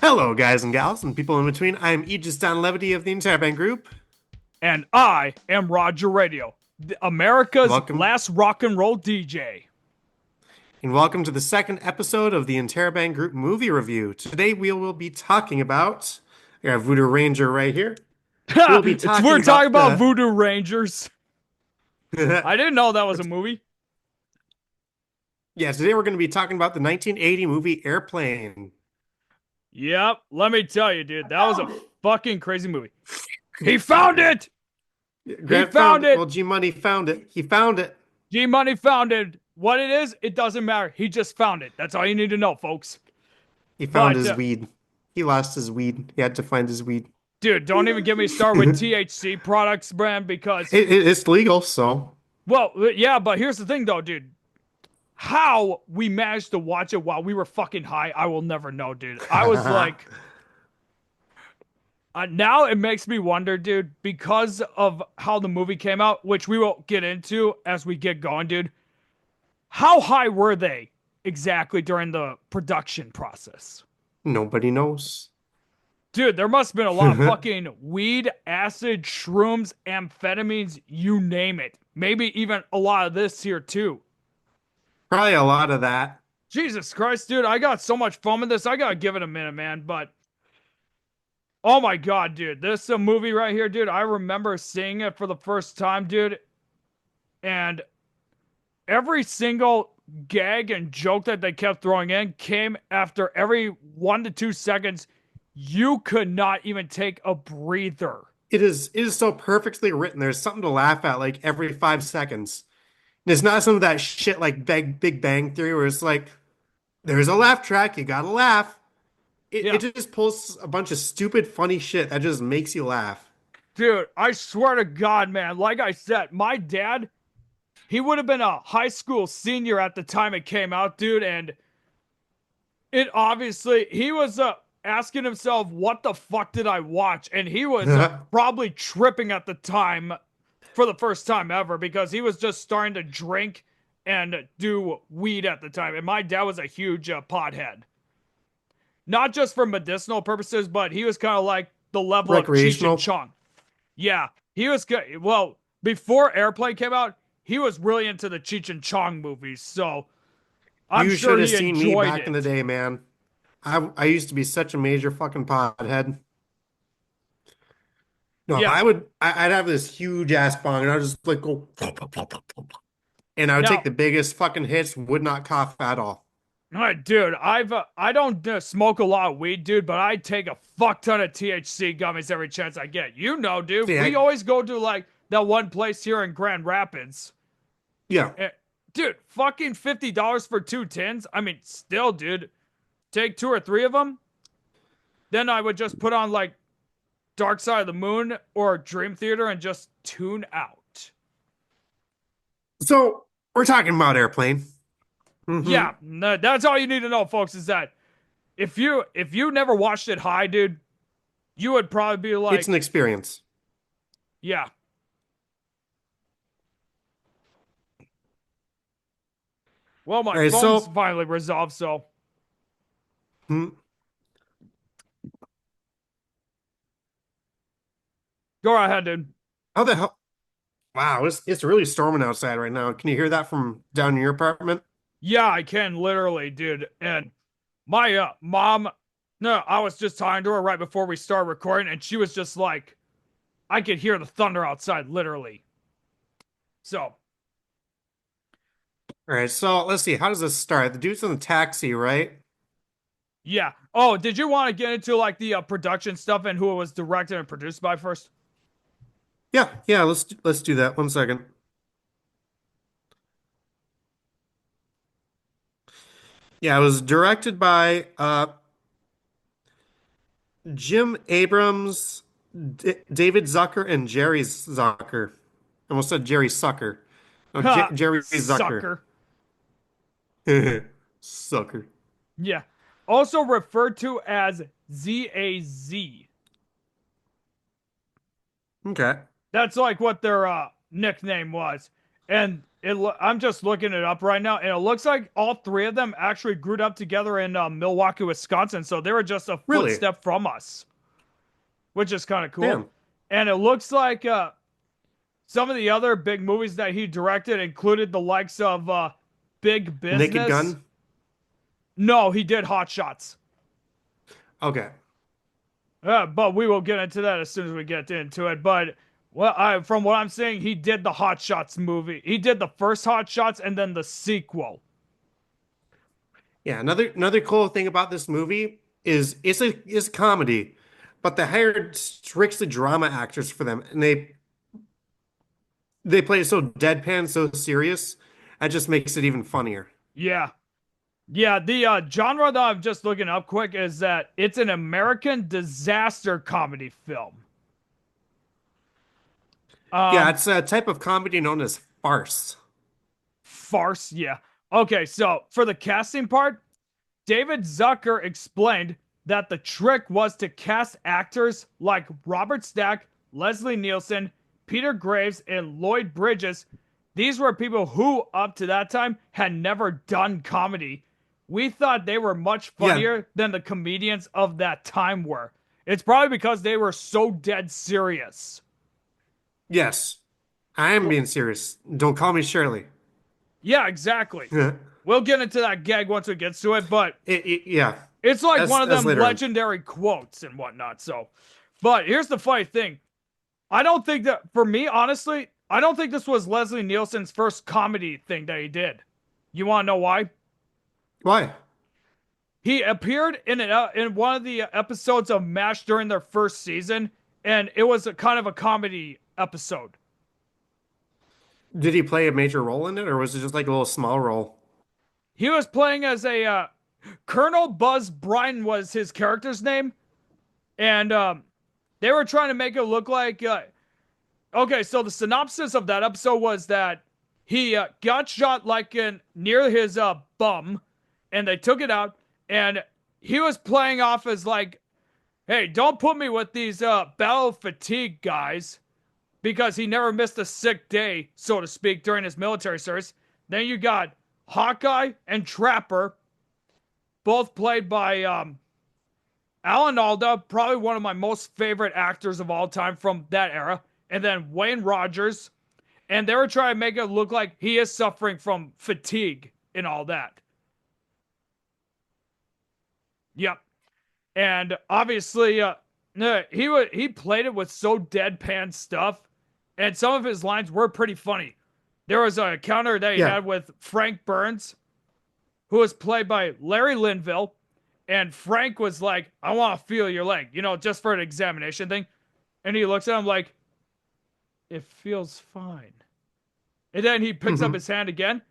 Hello, guys and gals, and people in between. I'm Aegis Don Levity of the Interbank Group. And I am Roger Radio, America's Welcome, last rock and roll DJ. and welcome to the second episode of the Interbank Group movie review. Today we will be talking about. I got Voodoo Ranger right here. We'll be We're talking talking about about the. Voodoo Rangers. I didn't know that was a movie. Yeah, today we're going to be talking about the 1980 movie Airplane. Yep, let me tell you, dude, that was a fucking crazy movie. He found it! He Grant found found it. it! Well, G Money found it. He found it. G Money found it. What it is, it doesn't matter. He just found it. That's all you need to know, folks. He found But, his weed. He lost his weed. He had to find his weed. dude, don't even get me started with THC products, brand, because, It's legal, so. well, yeah, but here's the thing, though, dude. How we managed to watch it while we were fucking high, I will never know, dude. I was like, now it makes me wonder, dude, because of how the movie came out, which we will get into as we get going, dude. How high were they exactly during the production process? Nobody knows. Dude, there must have been a lot of fucking weed, acid, shrooms, amphetamines, you name it. Maybe even a lot of this here, too. Probably a lot of that. Jesus Christ, dude, I got so much fun with this. I gotta give it a minute, man. But oh my god, dude, this movie right here, dude. I remember seeing it for the first time, dude, and every single gag and joke that they kept throwing in came after every 1 to 2 seconds. You could not even take a breather. It is so perfectly written. There's something to laugh at like every 5 seconds. And it's not some of that shit like Big Bang Theory where it's like there's a laugh track, you gotta laugh. It Yeah, just pulls a bunch of stupid, funny shit that just makes you laugh. dude, I swear to God, man. Like I said, my dad, he would have been a high school senior at the time it came out, dude, and it obviously he was asking himself, "What the fuck did I watch?" And he was probably tripping at the time for the first time ever because he was just starting to drink and do weed at the time. And my dad was a huge pothead, not just for medicinal purposes, but he was kind of like the level of Cheech and Recreational. Chong. Yeah, he was good. Well, before Airplane came out, he was really into the Cheech and Chong movies, so I'm You sure should have he seen me enjoyed back in the it. day, man. I used to be such a major fucking pothead. No, Yeah. I'd have this huge ass bong and I'd just like go and I would take Now, the biggest fucking hits, would not cough at all. dude, I don't smoke a lot of weed, dude, but I take a fuck ton of THC gummies every chance I get. You know, dude, See, we always go to like that one place here in Grand Rapids. yeah. Eh, dude, fucking $50 for 2 tins. I mean, still, dude, take two or three of them. Then I would just put on like Dark Side of the Moon or Dream Theater and just tune out. So we're talking about Airplane. Hmm. Yeah, that's all you need to know, folks. Is that if you never watched it high, dude, you would probably be It's an like, experience. yeah. Well, my All right, phone's so finally resolved, so hmm, go ahead, dude. how the hell? Wow, it's really storming outside right now. Can you hear that from down in your apartment? Yeah, I can literally, dude. And my mom, no, I was just talking to her right before we started recording, and she was just like, I could hear the thunder outside, literally. So, All right, so let's see. How does this start? The dude's in the taxi, right? yeah. Oh, did you want to get into like the production stuff and who it was directed and produced by first? Yeah, yeah. Let's do that. 1 second. Yeah, it was directed by Jim Abrams, David Zucker, and Jerry Zucker. I almost said Jerry Sucker. No, Ha, Jerry Zucker. sucker. Sucker. Yeah. Also referred to as ZAZ. Okay. That's like what their nickname was. And I'm just looking it up right now, and it looks like all three of them actually grew up together in Milwaukee, Wisconsin. So they were just a Really? footstep from us, which is kind of cool. Damn. And it looks like some of the other big movies that he directed included the likes of Big Naked Business. Gun? No, he did Hot Shots. Okay. But we will get into that as soon as we get into it. But from what I'm saying, he did the Hot Shots movie. He did the first Hot Shots and then the sequel. Yeah, another cool thing about this movie is it's a comedy, but they hired strictly drama actors for them, and they play it so deadpan, so serious, that just makes it even funnier. Yeah. Yeah, the genre that I'm just looking up quick is that it's an American disaster comedy film. Yeah, Um, it's a type of comedy known as farce. Farce, yeah. Okay, so for the casting part, David Zucker explained that the trick was to cast actors like Robert Stack, Leslie Nielsen, Peter Graves, and Lloyd Bridges. These were people who, up to that time, had never done comedy. We thought they were much Yeah, funnier than the comedians of that time were. It's probably because they were so dead serious. yes, I am being serious. Don't call me Shirley. Yeah, exactly. it, We'll get into that gag once it gets to it, but yeah, it's like one of that's them later on. legendary quotes and whatnot. So, but here's the funny thing. I don't think that, for me, honestly, I don't think this was Leslie Nielsen's first comedy thing that he did. You want to know why? Why? He appeared in one of the episodes of MASH during their first season, and it was a kind of a comedy episode. Did he play a major role in it, or was it just like a little small role? He was playing as a Colonel Buzz Bryan was his character's name, and they were trying to make it look like okay, so the synopsis of that episode was that he got shot like in near his bum, and they took it out, and he was playing off as like, "Hey, don't put me with these battle fatigue guys," because he never missed a sick day, so to speak, during his military service. Then you got Hawkeye and Trapper, both played by Alan Alda, probably one of my most favorite actors of all time from that era, and then Wayne Rogers. And they were trying to make it look like he is suffering from fatigue and all that. Yep. And obviously, he played it with so deadpan stuff, and some of his lines were pretty funny. There was a encounter that he Yeah. had with Frank Burns, who was played by Larry Linville, and Frank was like, "I want to feel your leg," just for an examination thing. And he looks at him like, "It feels fine." And then he picks up hmm his hand again.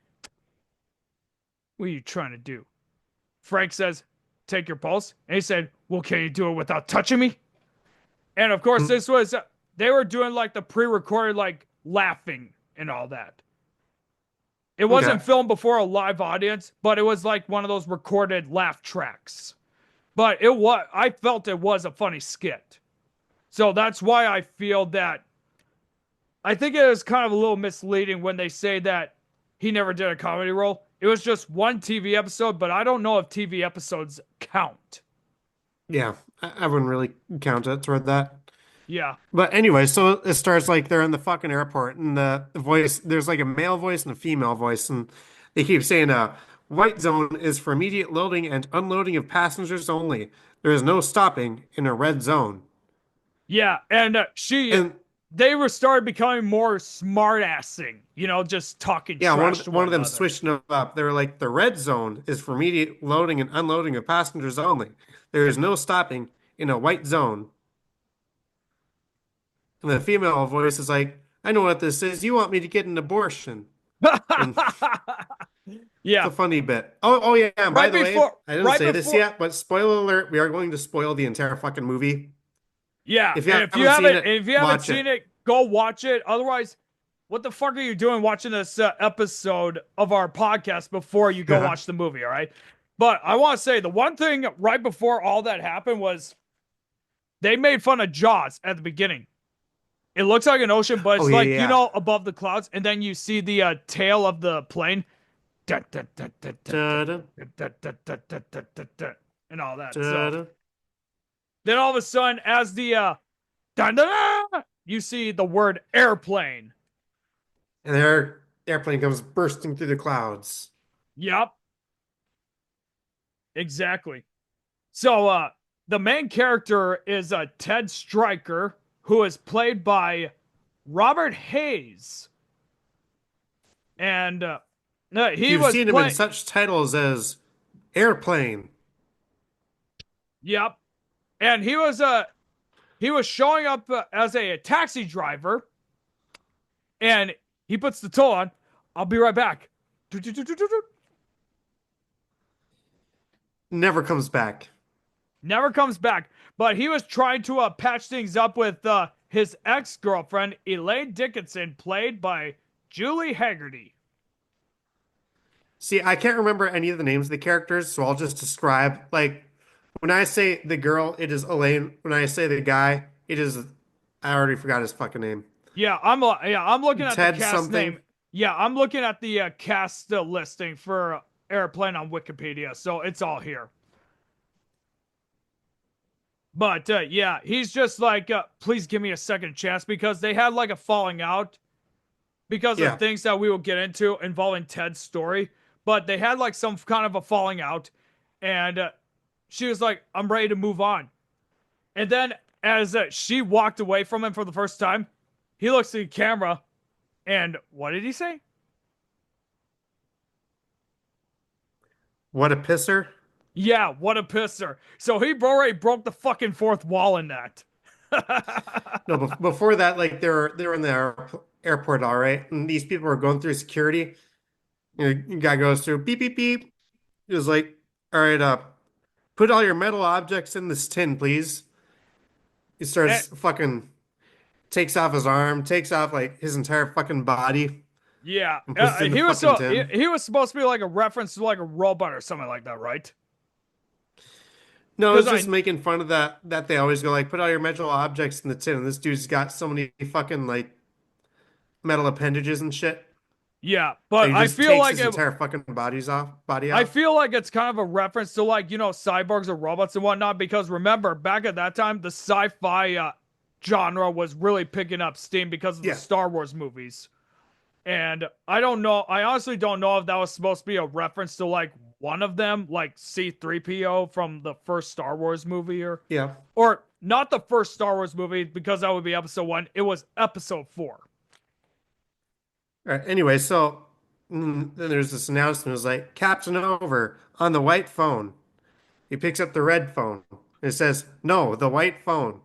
"What are you trying to do?" Frank says, "Take your pulse." And he said, "Well, can you do it without touching me?" And of course, this was, they were doing like the pre recorded, like laughing and all that. It Okay. wasn't filmed before a live audience, but it was like one of those recorded laugh tracks. But I felt it was a funny skit. So that's why I feel that, I think it is kind of a little misleading when they say that he never did a comedy role. It was just one TV episode, but I don't know if TV episodes count. Yeah, I wouldn't really count it toward that. Yeah. But anyway, so it starts like they're in the fucking airport, and the voice, there's like a male voice and a female voice, and they keep saying, white zone is for immediate loading and unloading of passengers only. There is no stopping in a red zone." Yeah. And And they were started becoming more smart assing, just talking yeah, trash to one one of them another. switched it up. They were like, "The red zone is for immediate loading and unloading of passengers only. There is no stopping in a white zone." And the female voice is like, "I know what this is. You want me to get an abortion." And it's Yeah. a funny bit. Oh yeah. And by Right the way, before, I didn't right say this before, yet, but spoiler alert: we are going to spoil the entire fucking movie. yeah. If you And haven't seen it, if you haven't watch seen it. it, go watch it. Otherwise, what the fuck are you doing watching this episode of our podcast before you go watch the movie? All right. But I want to say the one thing right before all that happened was they made fun of Jaws at the beginning. It looks like an ocean, but Oh it's yeah, like, yeah. above the clouds, and then you see the tail of the plane. Dun, dun, dun, dun, dun, dun, Da-da, dun, dun, dun, dun, dun, dun, dun, dun, and all that. So da-da. then all of a sudden, as the dun, dun, dun, you see the word airplane. And their airplane comes bursting through the clouds. Yep, exactly. So the main character is Ted Stryker, who is played by Robert Hayes, and no, he You've was seen him in playing. such titles as Airplane. Yep, and he was showing up as a taxi driver, and he puts the toll on. I'll be right back. Never comes back. Never comes back. But he was trying to patch things up with his ex girlfriend, Elaine Dickinson, played by Julie Haggerty. See, I can't remember any of the names of the characters, so I'll just describe. Like, when I say the girl, it is Elaine. When I say the guy, it is. I already forgot his fucking name. I'm looking at the Ted cast something. name. Yeah, I'm looking at the cast listing for Airplane on Wikipedia, so it's all here. But yeah, he's just like, please give me a second chance because they had like a falling out because of Yeah. things that we will get into involving Ted's story. But they had like some kind of a falling out, and she was like, I'm ready to move on. And then as she walked away from him for the first time, he looks at the camera and what did he say? What a pisser. Yeah, what a pisser. So he already broke the fucking fourth wall in that. No, before that, like they were in the airport, all right, and these people were going through security. Guy goes through beep beep beep. He was like, "All right, put all your metal objects in this tin, please." He And, starts fucking takes off his arm, takes off like his entire fucking body, yeah, and puts it in the he was fucking so he, tin. he was supposed to be like a reference to like a robot or something like that, right? No, Because it's just I making fun of that they always go like, "Put all your metal objects in the tin," and this dude's got so many fucking like metal appendages and shit yeah, that but he just takes his entire fucking body I off. feel like it's kind of a reference to like cyborgs or robots and whatnot. Because remember, back at that time, the sci-fi genre was really picking up steam because of the Yeah. Star Wars movies. And I don't know. I honestly don't know if that was supposed to be a reference to like one of them, like C3PO from the first Star Wars movie, Yeah. or not the first Star Wars movie because that would be episode 1. It was episode 4. All right. Anyway, so then there's this announcement. It was like, Captain Over on the white phone. He picks up the red phone. It says, no, the white phone.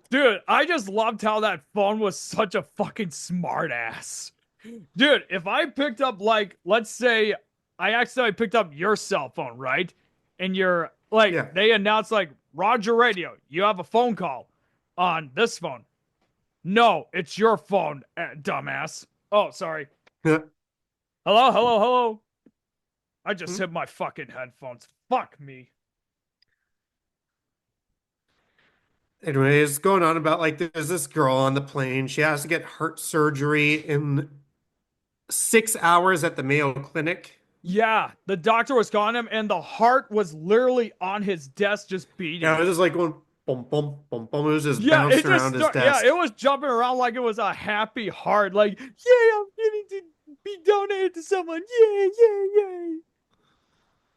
Dude, I just loved how that phone was such a fucking smart ass. Dude, if I picked up like, let's say I accidentally picked up your cell phone, right? And you're like, Yeah. they announced like, Roger Radio, you have a phone call on this phone. No, it's your phone, dumbass. Oh, sorry. Hello, hello, hello. I just hit my fucking headphones. Fuck me. Anyway, it's going on about like there's this girl on the plane. She has to get heart surgery in 6 hours at the Mayo Clinic. Yeah, the doctor was calling him, and the heart was literally on his desk just Yeah, it beating. was just like going boom, boom, boom, boom. It was just Yeah, it bouncing just around his start. Yeah, it desk. was jumping around like it was a happy heart. Like, yeah, I'm getting to be donated to someone. Yay, yay, yay.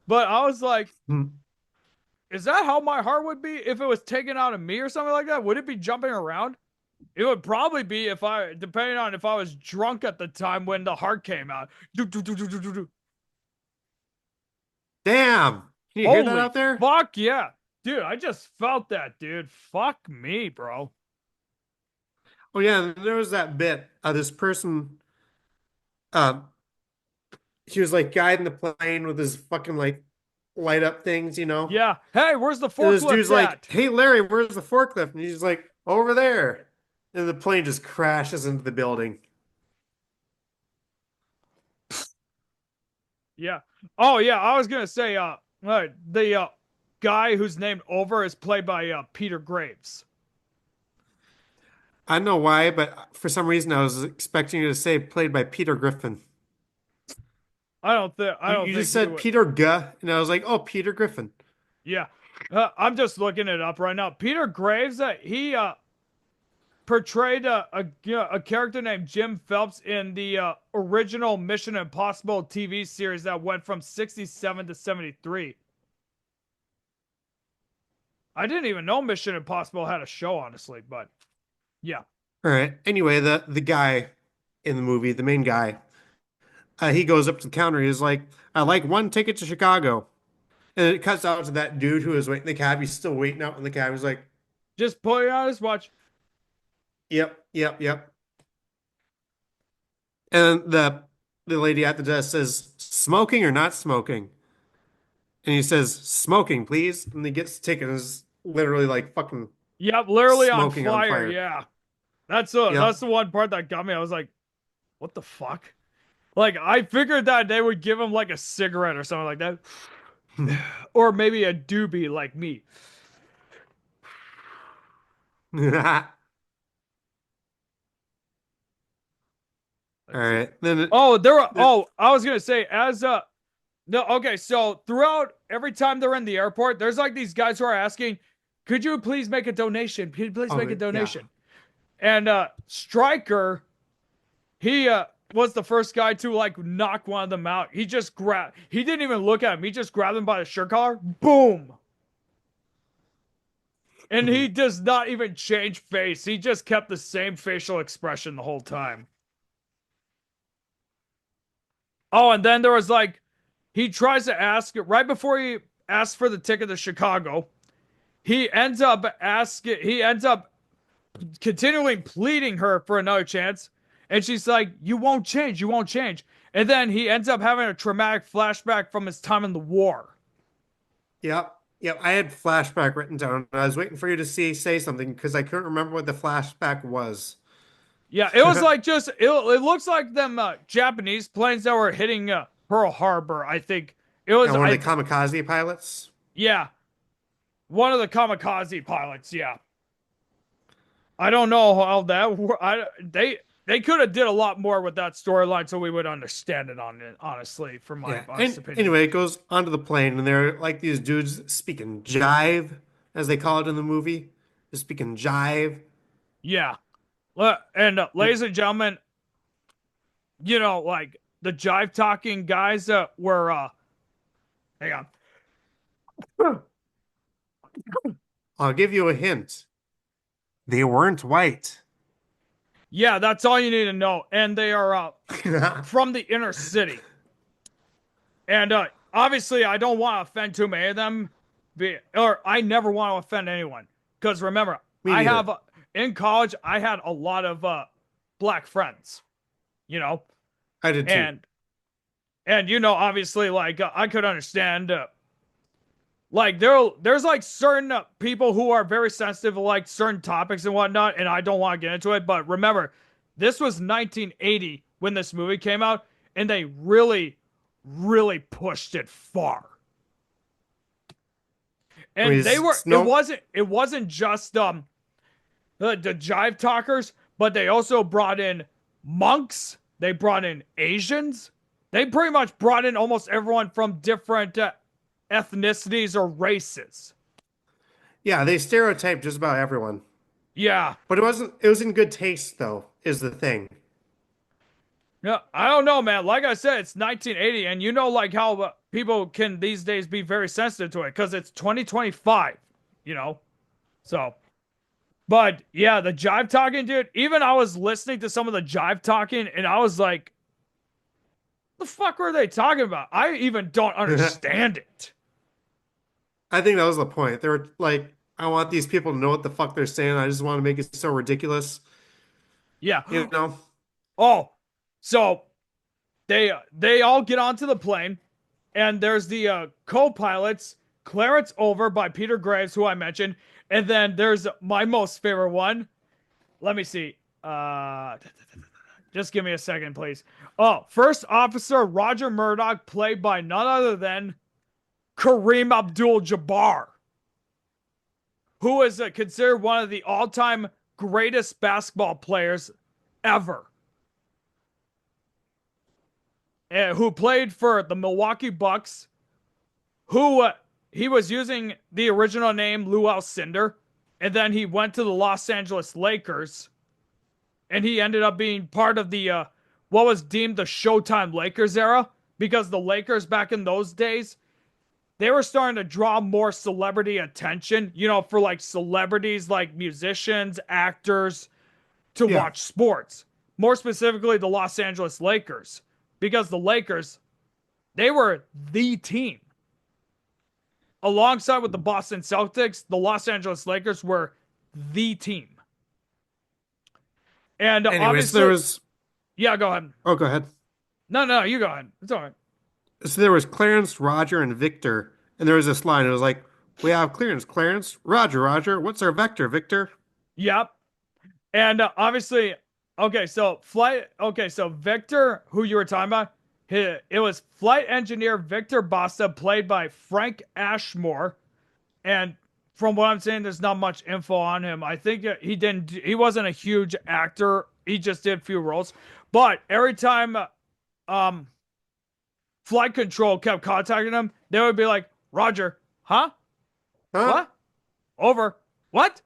But I was like, Hmm. is that how my heart would be if it was taken out of me or something like that? Would it be jumping around? It would probably be if I, depending on if I was drunk at the time when the heart came out. Damn. Can you hear that Holy out there? fuck yeah. Dude, I just felt that, dude. Fuck me, bro. Oh yeah, there was that bit of this person. Um, he was like guiding the plane with his fucking like light up things, you know. Yeah. Hey, where's the And this dude's forklift like, at? "Hey Larry, where's the forklift?" And he's like, "Over there." And the plane just crashes into the building. Yeah. Oh yeah, I was gonna say the guy who's named Over is played by Peter Graves. I don't know why, but for some reason I was expecting you to say played by Peter Griffin. I don't You think just he said would. Peter Guh, and I was like, oh, Peter Griffin. Yeah. I'm just looking it up right now. Peter Graves, he portrayed a character named Jim Phelps in the original Mission Impossible TV series that went from 67 to 73. I didn't even know Mission Impossible had a show, honestly, but yeah. All right. Anyway, the guy in the movie, the main guy, he goes up to the counter. He's like, "I like one ticket to Chicago," and it cuts out to that dude who was waiting in the cab. He's still waiting out in the cab. He's like, Just pull it on his watch. "Yep, yep, yep." And the lady at the desk says, "Smoking or not smoking?" And he says, "Smoking, please." And he gets the ticket and is literally like fucking Yep, literally on smoking on fire. fire. Yeah. Yep. That's the one part that got me. I was like, what the fuck? Like I figured that they would give him like a cigarette or something like that. Or maybe a doobie like me. All Let's see. right. Then Oh, there were, it, oh, I was gonna say as no, okay, so throughout every time they're in the airport, there's like these guys who are asking, could you please make a donation? Could you please make a yeah. donation? And Stryker, he was the first guy to like knock one of them out. He didn't even look at him. He just grabbed him by the shirt collar. Boom. And he does not even change face. He just kept the same facial expression the whole time. Oh, and then there was like he tries to ask right before he asks for the ticket to Chicago. He ends up continually pleading her for another chance. And she's like, you won't change. You won't change. And then he ends up having a traumatic flashback from his time in the war. Yep. Yep. I had flashback written down. I was waiting for you to say something because I couldn't remember what the flashback was. Yeah, it was like it looks like them Japanese planes that were hitting Pearl Harbor. I think it was. And one of the kamikaze pilots. Yeah, one of the kamikaze pilots. Yeah, I don't know how they could have did a lot more with that storyline so we would understand it on it. Honestly, from my Yeah. honest And opinion. anyway, it goes onto the plane, and they're like these dudes speaking jive, as they call it in the movie. They're speaking jive. Yeah, and ladies and gentlemen, like the jive talking guys that were hang on. I'll give you a hint. They weren't white. Yeah, that's all you need to know. And they are from the inner city. And obviously, I don't want to offend too many of them, or I never want to offend anyone. Because remember, Me neither. in college, I had a lot of black friends, you know, I did too. and obviously, like I could understand, like there's like certain people who are very sensitive to like certain topics and whatnot, and I don't want to get into it. But remember, this was 1980 when this movie came out, and they really pushed it far. I mean, And they were it's no. it wasn't just the jive talkers, but they also brought in monks, they brought in Asians, they pretty much brought in almost everyone from different ethnicities or races. Yeah, they stereotype just about everyone. Yeah. But it wasn't. It was in good taste, though. Is the thing. Yeah, I don't know, man. Like I said, it's 1980, and you know, like how people can these days be very sensitive to it because it's 2025, you know. So, but yeah, the jive talking, dude. Even I was listening to some of the jive talking, and I was like, "The fuck were they talking about?" I even don't understand it. I think that was the point. They were like, I want these people to know what the fuck they're saying. I just want to make it so ridiculous. Yeah. You know? Oh, so they all get onto the plane, and there's the co-pilots, Clarence Over by Peter Graves, who I mentioned, and then there's my most favorite one. Let me see. Just give me a second, please. Oh, First Officer Roger Murdoch, played by none other than Kareem Abdul-Jabbar, who is considered one of the all-time greatest basketball players ever, who played for the Milwaukee Bucks, who he was using the original name Lou Alcindor, and then he went to the Los Angeles Lakers, and he ended up being part of the what was deemed the Showtime Lakers era, because the Lakers back in those days, they were starting to draw more celebrity attention, for like celebrities like musicians, actors to Yeah. watch sports. More specifically, the Los Angeles Lakers, because the Lakers, they were the team. Alongside with the Boston Celtics, the Los Angeles Lakers were the team. And Anyways, there obviously, was. yeah, go ahead. Oh, go ahead. No, you go ahead. It's all right. So there was Clarence, Roger, and Victor, and there was this line. It was like, "We have Clarence, Clarence, Roger, Roger. What's our vector, Victor?" Yep. And obviously, so Victor, who you were talking about, it was flight engineer Victor Basta, played by Frank Ashmore. And from what I'm saying, there's not much info on him. I think he wasn't a huge actor. He just did a few roles. But every time um flight control kept contacting him, they would be like, Roger, huh? Huh? What? Over. What?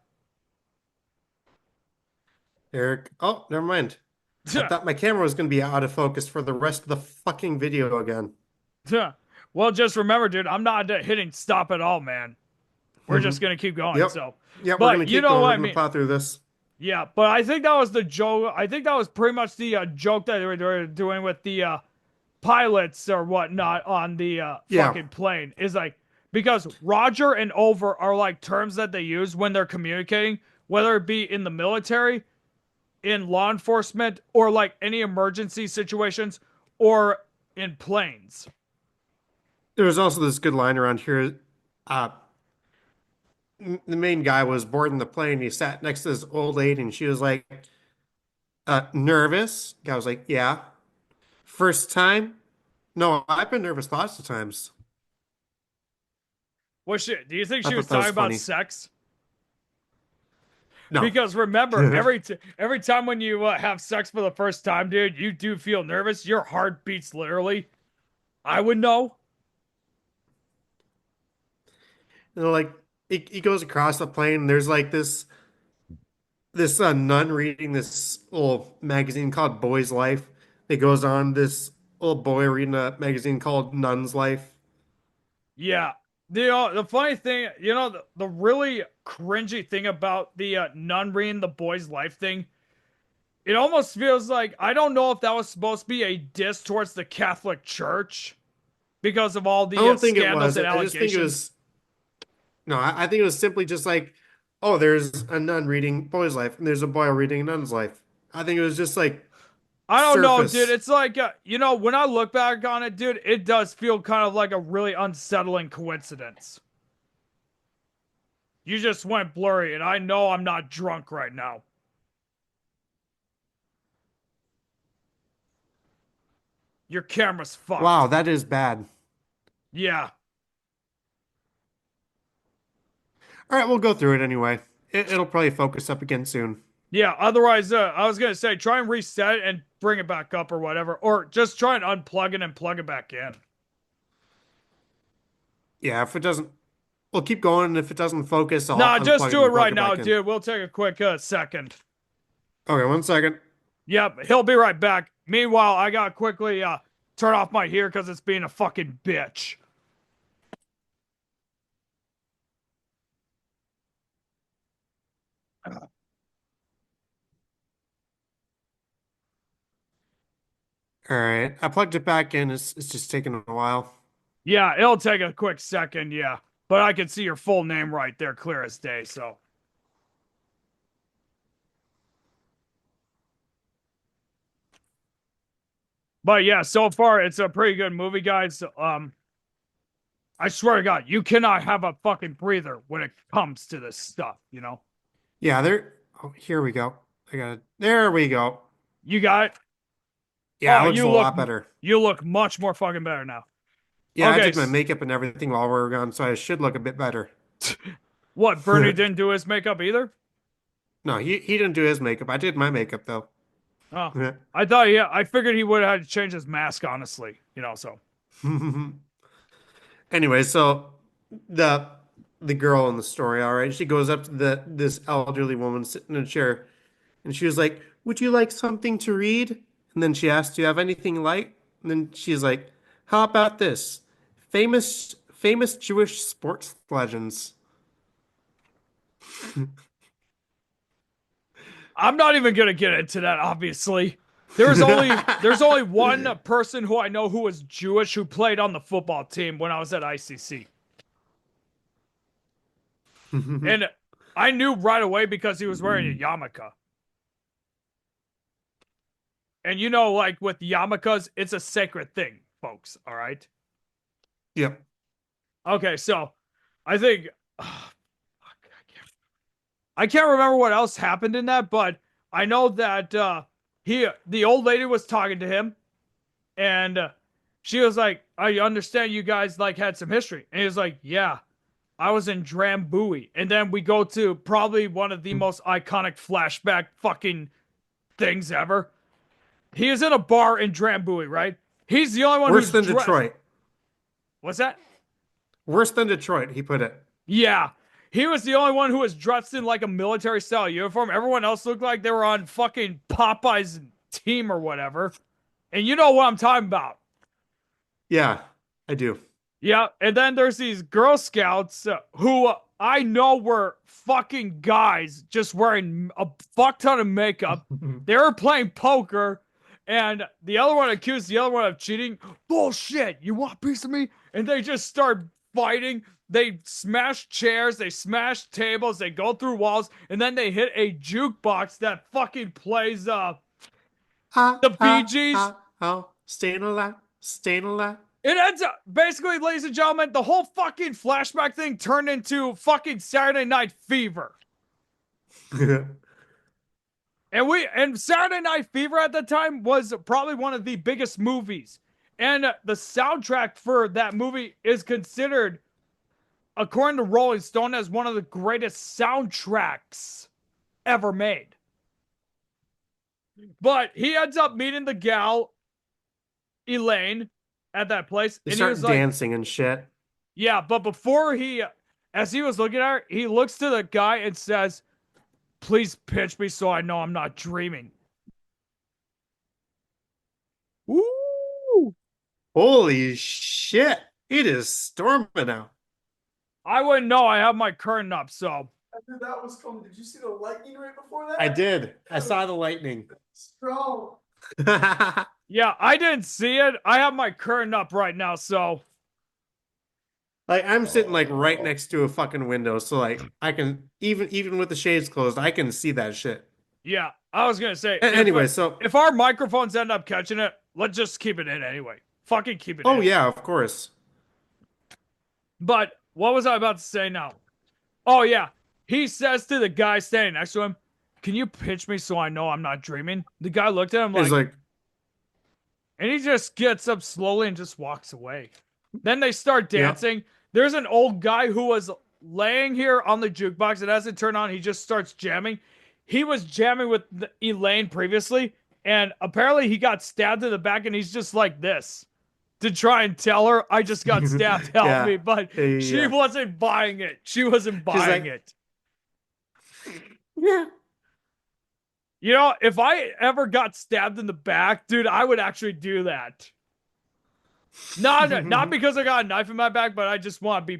Eric. Oh, never mind. I thought my camera was going to be out of focus for the rest of the fucking video again. Well, just remember, dude, I'm not hitting stop at all, man. We're just gonna keep going. Yep. So, Yep, we're but going to you keep know going. what We're I going to mean. plow through this. Yeah, but I think that was the joke. I think that was pretty much the joke that they were doing with the pilots or whatnot on the Yeah. fucking plane. Is like, because Roger and over are like terms that they use when they're communicating, whether it be in the military, in law enforcement, or like any emergency situations, or in planes. There was also this good line around here. Uh, the main guy was boarding the plane. He sat next to this old lady, and she was like, nervous. Guy was like, yeah. First time? No, I've been nervous lots of times. Was she? Do you think I she was thought that was talking about funny. sex? No. Because remember, every time when you have sex for the first time, dude, you do feel nervous. Your heart beats literally. I would know. Like he goes across the plane, and there's like this nun reading this little magazine called Boy's Life. It goes on this little boy reading a magazine called Nun's Life. Yeah. The funny thing, the really cringy thing about the nun reading the boy's life thing, it almost feels like, I don't know if that was supposed to be a diss towards the Catholic Church because of all the I don't think it scandals was. and I just think it allegations. was. No, I think it was simply just like, oh, there's a nun reading Boy's Life, and there's a boy reading a nun's life. I think it was just like I don't know, dude. surface. It's like, when I look back on it, dude, it does feel kind of like a really unsettling coincidence. You just went blurry, and I know I'm not drunk right now. Your camera's Wow, fucked. that is bad. Yeah. All right, we'll go through it anyway. It'll probably focus up again soon. Yeah, otherwise, I was going to say, try and reset it and bring it back up or whatever. Or just try and unplug it and plug it back in. Yeah, if it doesn't, we'll keep going. And if it doesn't focus, I'll Nah, just unplug it do it and plug right it now, back in. dude. We'll take a quick second. Okay, 1 second. Yep, he'll be right back. Meanwhile, I got to quickly turn off my heater because it's being a fucking bitch. All right, I plugged it back in. It's just taking a while. Yeah, it'll take a quick second, yeah. But I can see your full name right there, clear as day, so. But yeah, so far it's a pretty good movie, guys. I swear to God, you cannot have a fucking breather when it comes to this stuff, you know? Yeah, there. Oh, here we go. I got it. There we go. You got it? Yeah, Oh, it looks a lot better. you look much more fucking better now. Yeah, I Okay, did my makeup and everything while we were gone, so I should look a bit better. what, Bernie didn't do his makeup either? No, he didn't do his makeup. I did my makeup though. Oh, Yeah. I thought, yeah, I figured he would have had to change his mask, honestly, so. Anyway, so the the girl in the story, all right, she goes up to this elderly woman sitting in a chair, and she was like, "Would you like something to read?" And then she asked, "Do you have anything light?" And then she's like, "How about this? Famous Jewish sports legends." I'm not even gonna get into that, obviously. There's only one person who I know who was Jewish who played on the football team when I was at ICC. And I knew right away because he was wearing a yarmulke. And like with yarmulkes, it's a sacred thing, folks. All right. Yep. Okay, so I think I can't remember what else happened in that, but I know that the old lady was talking to him, and she was like, "I understand you guys like had some history," and he was like, "Yeah, I was in Drambuie," and then we go to probably one of the most iconic flashback fucking things ever. He is in a bar in Drambuie, right? He's the only one Worse who's than dressed. Detroit. What's that? Worse than Detroit, he put it. Yeah. He was the only one who was dressed in like a military style uniform. Everyone else looked like they were on fucking Popeye's team or whatever. And you know what I'm talking about. Yeah, I do. Yeah. And then there's these Girl Scouts who I know were fucking guys just wearing a fuck ton of makeup. They were playing poker. And the other one accused the other one of cheating. Bullshit. You want a piece of me? And they just start fighting. They smash chairs, they smash tables, they go through walls, and then they hit a jukebox that fucking plays Ha the Bee ha Gees. ha oh, staying alive, staying alive. It ends up basically, ladies and gentlemen, the whole fucking flashback thing turned into fucking Saturday Night Fever. And Saturday Night Fever at the time was probably one of the biggest movies. And the soundtrack for that movie is considered, according to Rolling Stone, as one of the greatest soundtracks ever made. But he ends up meeting the gal, Elaine, at that place. They And he start was like, dancing and shit. yeah, but as he was looking at her, he looks to the guy and says, "Please pitch me so I know I'm not dreaming." Woo! Holy shit. It is storming out. I wouldn't know. I have my curtain up, so. I knew that was coming. Did you see the lightning right before that? I did. I saw the lightning. Strong. Yeah, I didn't see it. I have my curtain up right now, so. Like I'm sitting like right next to a fucking window, so like I can even with the shades closed, I can see that shit. Yeah, I was gonna say. Anyway, so if our microphones end up catching it, let's just keep it in anyway. Fucking keep it in. oh yeah, of course. But what was I about to say now? Oh yeah, he says to the guy standing next to him, "Can you pinch me so I know I'm not dreaming?" The guy looked at him He's like, and he just gets up slowly and just walks away. Then they start dancing. Yeah. There's an old guy who was laying here on the jukebox, and as it turned on, he just starts jamming. He was jamming with Elaine previously, and apparently he got stabbed in the back, and he's just like this to try and tell her, "I just got stabbed, help yeah. me." But she wasn't buying it. She wasn't buying it. Yeah. You know, if I ever got stabbed in the back, dude, I would actually do that. Not because I got a knife in my back, but I just want to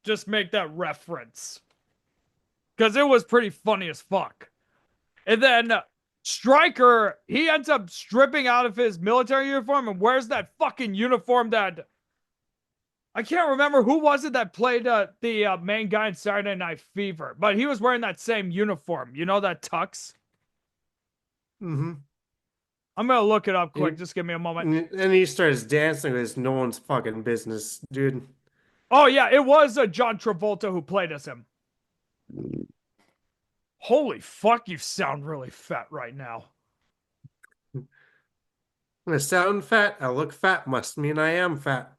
just make that reference. Because it was pretty funny as fuck. And then Stryker, he ends up stripping out of his military uniform and wears that fucking uniform that... I can't remember who was it that played the main guy in Saturday Night Fever, but he was wearing that same uniform. You know, that tux? Mm-hmm. I'm going to look it up quick. Just give me a moment. And he starts dancing with no one's fucking business, dude. Oh, yeah. It was John Travolta who played as him. Holy fuck, you sound really fat right now. When I sound fat, I look fat. Must mean I am fat.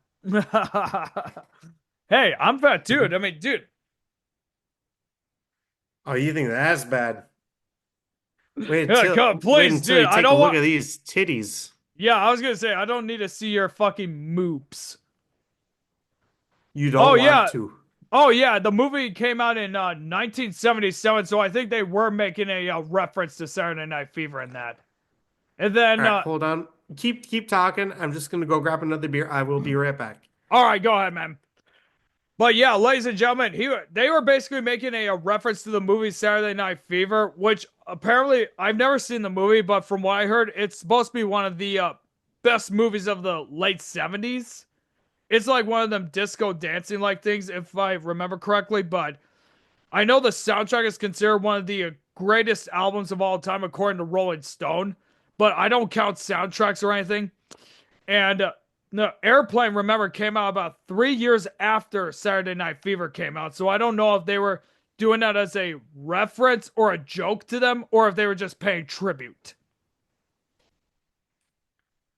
Hey, I'm fat too. I mean, dude. Oh, you think that's bad? Wait Yeah, till wait please, until dude. you I take a don't look want. at these titties. Yeah, I was gonna say I don't need to see your fucking moops. You Oh don't want yeah, to. oh yeah. The movie came out in 1977, so I think they were making a reference to Saturday Night Fever in that. And All then, right, hold on. Keep talking. I'm just gonna go grab another beer. I will be right back. all right, go ahead, man. But yeah, ladies and gentlemen, they were basically making a reference to the movie Saturday Night Fever, which apparently I've never seen the movie, but from what I heard, it's supposed to be one of the best movies of the late 70s. It's like one of them disco dancing like things, if I remember correctly. But I know the soundtrack is considered one of the greatest albums of all time, according to Rolling Stone. But I don't count soundtracks or anything. And the Airplane, remember, came out about 3 years after Saturday Night Fever came out. So I don't know if they were doing that as a reference or a joke to them, or if they were just paying tribute.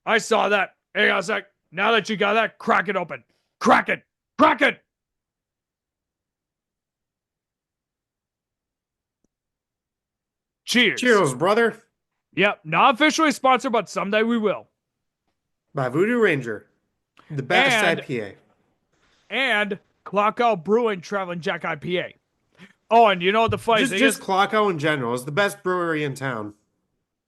I saw that. Hey, I was like, now that you got that, crack it open. Crack it. Crack it. Cheers. Cheers, brother. Yep, not officially sponsored, but someday we will. By Voodoo Ranger, the best And IPA. and Clock Out Brewing Traveling Jack IPA. Oh, and you know what the funny thing Just is? Clocko in general is the best brewery in town.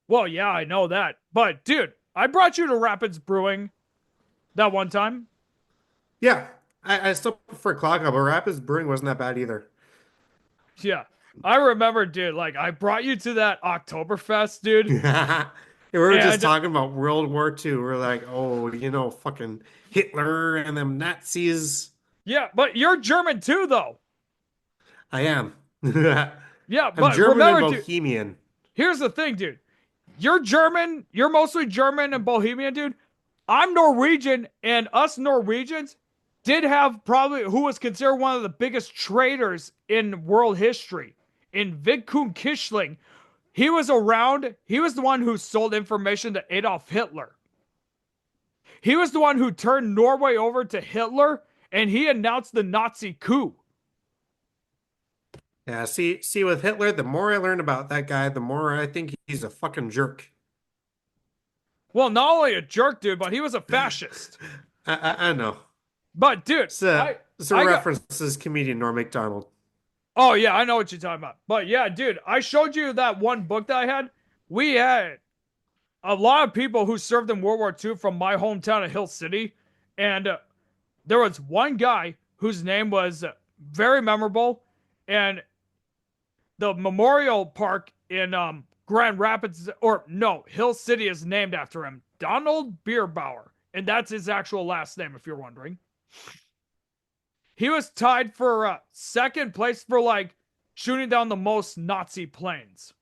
Well, yeah, I know that. But dude, I brought you to Rapids Brewing that one time. Yeah, I still prefer Clocko, but Rapids Brewing wasn't that bad either. Yeah. I remember, dude, like I brought you to that Oktoberfest, dude. We were just And talking about World War II. We're like, oh, fucking Hitler and them Nazis. yeah, but you're German too, though. I am. Yeah, I'm but German and remember, dude, Bohemian. here's the thing, dude. You're German, you're mostly German and Bohemian, dude. I'm Norwegian, and us Norwegians did have probably who was considered one of the biggest traitors in world history, in Vidkun Quisling. He was around, he was the one who sold information to Adolf Hitler. He was the one who turned Norway over to Hitler, and he announced the Nazi coup. Yeah, see, with Hitler, the more I learn about that guy, the more I think he's a fucking jerk. Well, not only a jerk, dude, but he was a fascist. I know. But, dude, It's a, it's a I got, references comedian Norm Macdonald. oh, yeah, I know what you're talking about. But, yeah, dude, I showed you that one book that I had. We had a lot of people who served in World War II from my hometown of Hill City. And there was one guy whose name was very memorable. And the memorial park in Grand Rapids, or no, Hill City is named after him. Donald Bierbauer. And that's his actual last name, if you're wondering. He was tied for second place for like shooting down the most Nazi planes.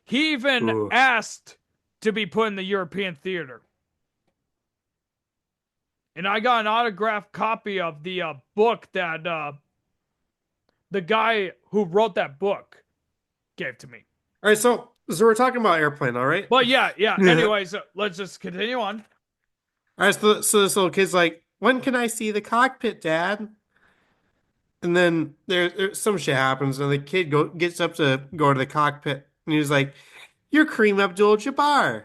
He even Ooh. asked to be put in the European theater. And I got an autographed copy of the book that the guy who wrote that book gave to me. All right, so we're talking about Airplane, all right? But yeah. Anyways, let's just continue on. All right, so this little kid's like, when can I see the cockpit, Dad? And then there some shit happens, and the kid gets up to go to the cockpit, and he's like, "You're Kareem Abdul-Jabbar."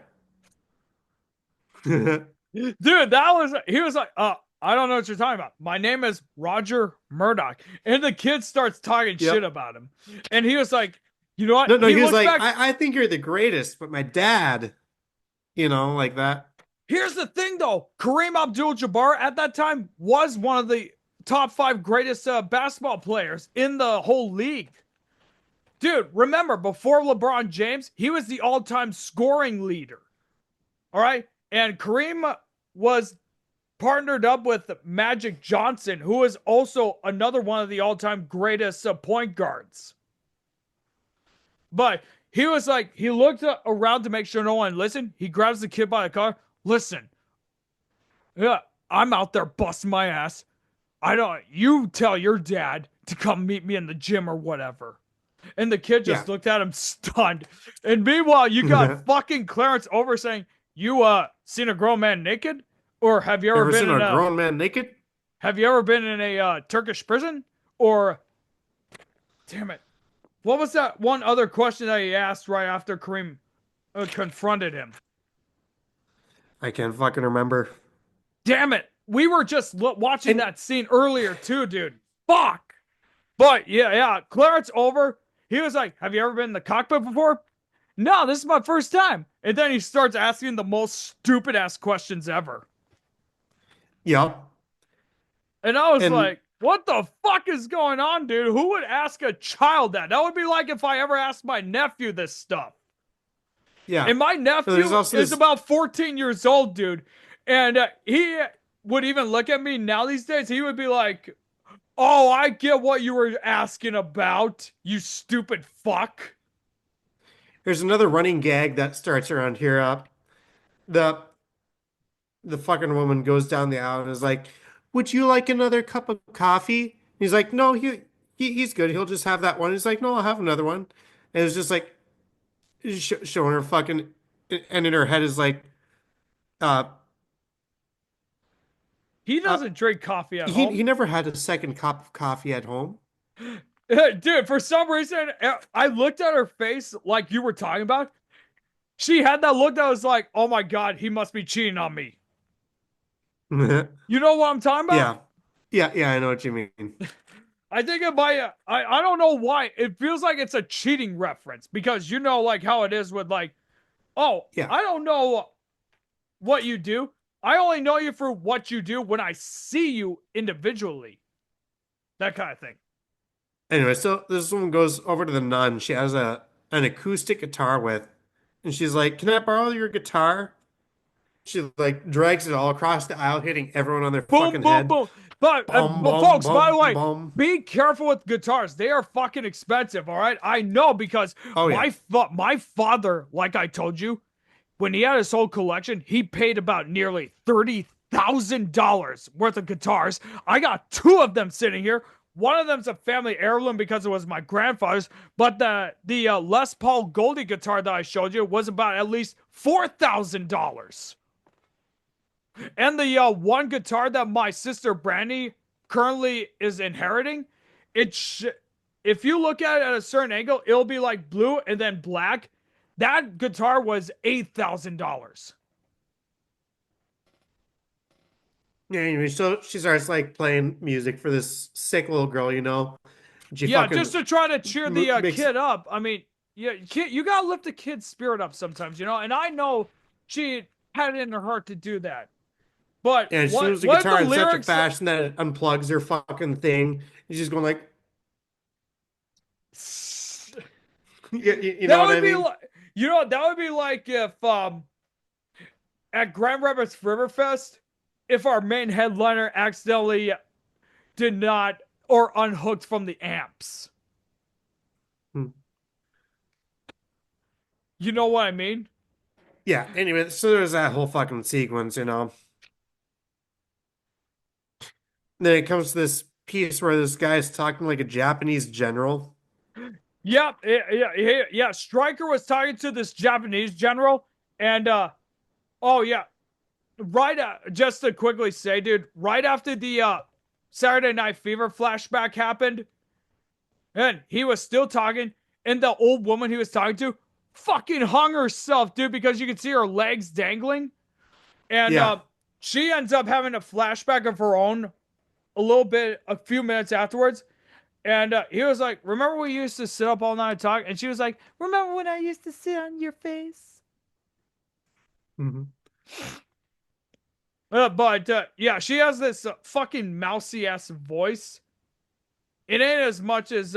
Dude, he was like, I don't know what you're talking about. My name is Roger Murdoch. And the kid starts talking shit about him. And he was like, you know what? No, he was looks like, back. I think you're the greatest, but my dad, like that. Here's the thing, though. Kareem Abdul-Jabbar at that time was one of the top 5 greatest basketball players in the whole league. Dude, remember, before LeBron James, he was the all-time scoring leader. All right? And Kareem was partnered up with Magic Johnson, who is also another one of the all-time greatest point guards. But he was like, he looked around to make sure no one listened. He grabs the kid by the collar. Listen, yeah, I'm out there busting my ass. You tell your dad to come meet me in the gym or whatever. And the kid just looked at him stunned. And meanwhile, you got fucking Clarence Over saying, you seen a grown man naked? Or have you ever been seen in a grown man naked? Have you ever been in a Turkish prison? Or, damn it, What was that one other question that he asked right after Kareem confronted him? I can't fucking remember. Damn it. We were just watching And that scene earlier too, dude. Fuck. But yeah. Clarence over. He was like, "Have you ever been in the cockpit before?" No, this is my first time. And then he starts asking the most stupid ass questions ever. yeah, And I was and like, what the fuck is going on, dude? Who would ask a child that? That would be like if I ever asked my nephew this stuff. yeah. And my So there's nephew also is this. about 14 years old, dude. And he would even look at me now these days. He would be like, "Oh, I get what you were asking about, you stupid fuck." There's another running gag that starts around here. The the fucking woman goes down the aisle and is like, "Would you like another cup of coffee?" He's like, "No, he's good. He'll just have that one." He's like, "No, I'll have another one." And it's just like showing her fucking, and in her head is like, uh, He uh, doesn't drink coffee at he home. never had a second cup of coffee at home. Dude, for some reason, I looked at her face like you were talking about. She had that look that was like, "Oh my God, he must be cheating on me." You know what I'm talking about? Yeah, yeah. I know what you mean. I think it might. I don't know why. It feels like it's a cheating reference because you know, like how it is with like, oh, Yeah. I don't know what you do. I only know you for what you do when I see you individually. That kind of thing. Anyway, so this woman goes over to the nun. She has an acoustic guitar with, and she's like, "Can I borrow your guitar?" She like drags it all across the aisle, hitting everyone on their Boom, fucking boom, head. boom. But Bum bum folks, by the bum way, bum. be careful with guitars. They are fucking expensive. All right, I know because Oh yeah. my father, like I told you, when he had his whole collection, he paid about nearly $30,000 worth of guitars. I got two of them sitting here. One of them's a family heirloom because it was my grandfather's, but the Les Paul Goldie guitar that I showed you was about at least $4,000. And the one guitar that my sister Brandy currently is inheriting, if you look at it at a certain angle, it'll be like blue and then black. That guitar was $8,000. Yeah, anyway, so she starts like playing music for this sick little girl, you know. And she Yeah, just fucking to try to cheer the makes kid up. I mean, yeah, you gotta lift the kid's spirit up sometimes, you know. And I know she had it in her heart to do that. But and she moves the what the guitar in such a lyrics? fashion that it unplugs her fucking thing. And she's going like, you know That what I would be mean? like, that would be like if at Grand Rapids Riverfest, if our main headliner accidentally did not or unhooked from the amps. Hmm. You know what I mean? Yeah, anyway, so there's that whole fucking sequence, you know. Then it comes to this piece where this guy's talking like a Japanese general. Yep, yeah. Stryker was talking to this Japanese general, and oh yeah, right. Just to quickly say, dude, right after the Saturday Night Fever flashback happened, and he was still talking, and the old woman he was talking to fucking hung herself, dude, because you could see her legs dangling. And Yeah, she ends up having a flashback of her own a few minutes afterwards. And he was like, "Remember we used to sit up all night and talk?" And she was like, "Remember when I used to sit on your face?" hmm But yeah, she has this fucking mousy ass voice. It ain't as much as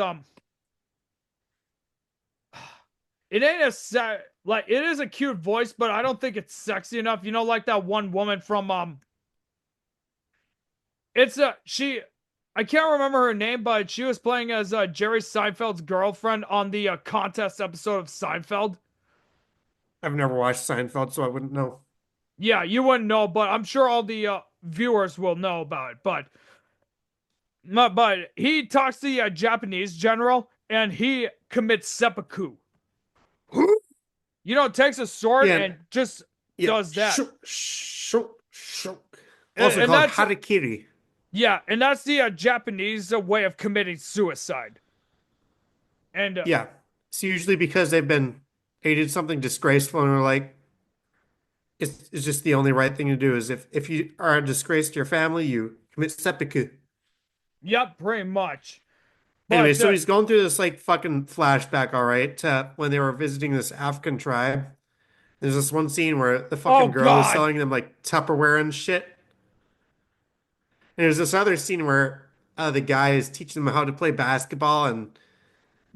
it ain't as like it is a cute voice, but I don't think it's sexy enough. You know, like that one woman from it's she. I can't remember her name, but she was playing as Jerry Seinfeld's girlfriend on the contest episode of Seinfeld. I've never watched Seinfeld, so I wouldn't know. Yeah, you wouldn't know, but I'm sure all the viewers will know about it. But he talks to the Japanese general, and he commits seppuku. You know, takes a sword Yeah, and just yeah. does that. Also And called that's Harakiri. yeah, and that's the Japanese way of committing suicide. And Yeah. It's usually because they did something disgraceful and are like, it's just the only right thing to do is if you are a disgrace to your family, you commit seppuku. yep, pretty much. Anyway, But so he's going through this like fucking flashback, all right, to when they were visiting this African tribe. There's this one scene where the oh fucking girl is God, selling them like Tupperware and shit. And there's this other scene where the guy is teaching them how to play basketball, and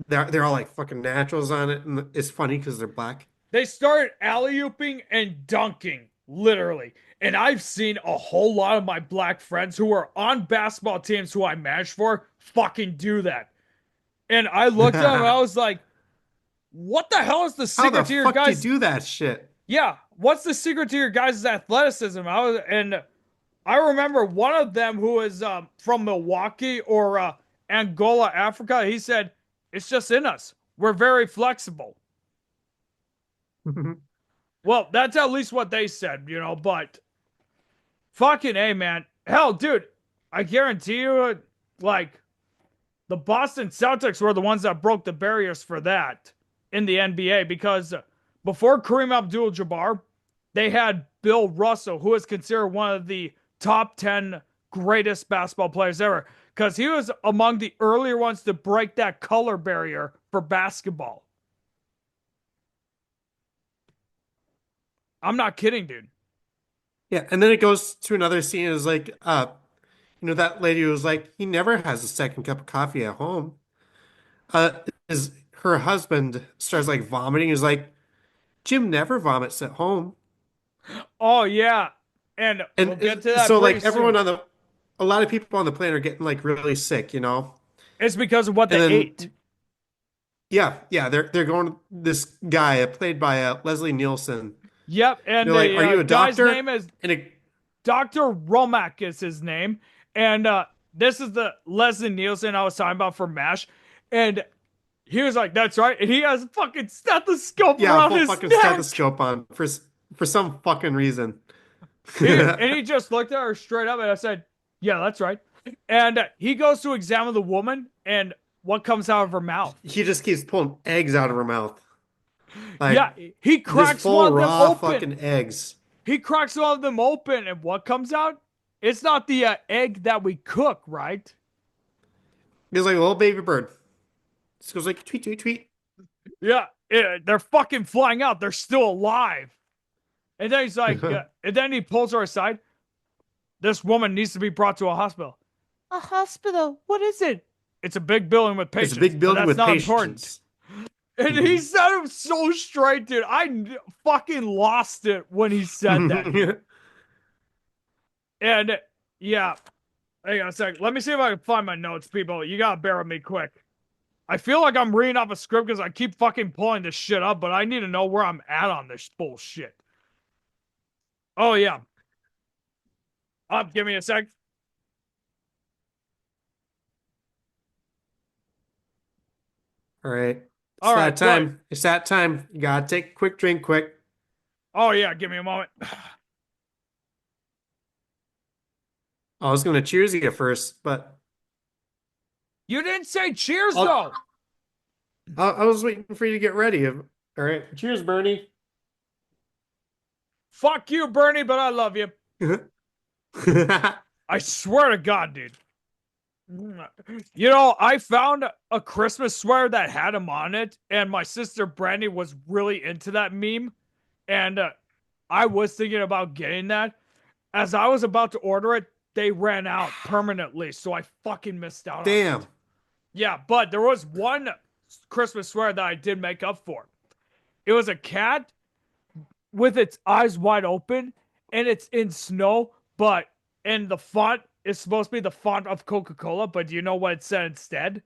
they're all like fucking naturals on it, and it's funny because they're black. they started alley-ooping and dunking, literally. And I've seen a whole lot of my black friends who are on basketball teams who I managed for fucking do that. And I looked at them and I was like, what the hell is the How the secret to your fuck do you guys? do that shit? Yeah, what's the secret to your guys' athleticism? And I remember one of them who is from Milwaukee or Angola, Africa. He said, it's just in us. We're very flexible. Well, that's at least what they said, but fucking A, man. Hell, dude, I guarantee you, like, the Boston Celtics were the ones that broke the barriers for that in the NBA because before Kareem Abdul Jabbar, they had Bill Russell, who is considered one of the top 10 greatest basketball players ever because he was among the earlier ones to break that color barrier for basketball. I'm not kidding, dude. Yeah, and then it goes to another scene. Is like, that lady was like, he never has a second cup of coffee at home. Uh, is her husband starts like vomiting? Is like, Jim never vomits at home. Oh, yeah. And we'll And get to that so pretty like soon. a lot of people on the plane are getting like really sick, you know? It's because of what And they ate. then yeah, they're going this guy played by Leslie Nielsen. Yep. And They're like, "Are the you a guy's doctor?" name is And it, Dr. Romack is his name. And this is the Leslie Nielsen I was talking about for MASH. And he was like, that's right. And he has a fucking stethoscope yeah, around full his fucking neck. stethoscope on for some fucking reason. And he just looked at her straight up and I said, yeah, that's right. And he goes to examine the woman and what comes out of her mouth. He just keeps pulling eggs out of her mouth, like Yeah, he just cracks full one of them raw open. fucking eggs. He cracks one of them open, and what comes out? It's not the egg that we cook, right? He's like a little baby bird. Just goes like tweet tweet tweet. Yeah, they're fucking flying out. They're still alive. And then he's like, and then he pulls her aside. This woman needs to be brought to a hospital. A hospital? What is it? It's a big building with It's a patients, big but building that's with not important. patients. And he said it so straight, dude. I fucking lost it when he said that, dude. And yeah, hang on a second. Let me see if I can find my notes, people. You gotta bear with me quick. I feel like I'm reading off a script because I keep fucking pulling this shit up, but I need to know where I'm at on this bullshit. Oh, yeah. Give me a sec. All right. It's All that right, good. time. It's that time. You gotta take a quick drink quick. Oh, yeah, give me a moment. I was gonna cheers you first, but You didn't say cheers, I'll, though. I was waiting for you to get ready. All right. Cheers, Bernie. Fuck you, Bernie, but I love you. I swear to God, dude. I found a Christmas sweater that had him on it, and my sister Brandy was really into that meme, and I was thinking about getting that. As I was about to order it, they ran out permanently, so I fucking missed out on it. Damn. Yeah, but there was one Christmas sweater that I did make up for. It was a cat with its eyes wide open, and it's in snow, and the font is supposed to be the font of Coca-Cola, but do you know what it said instead?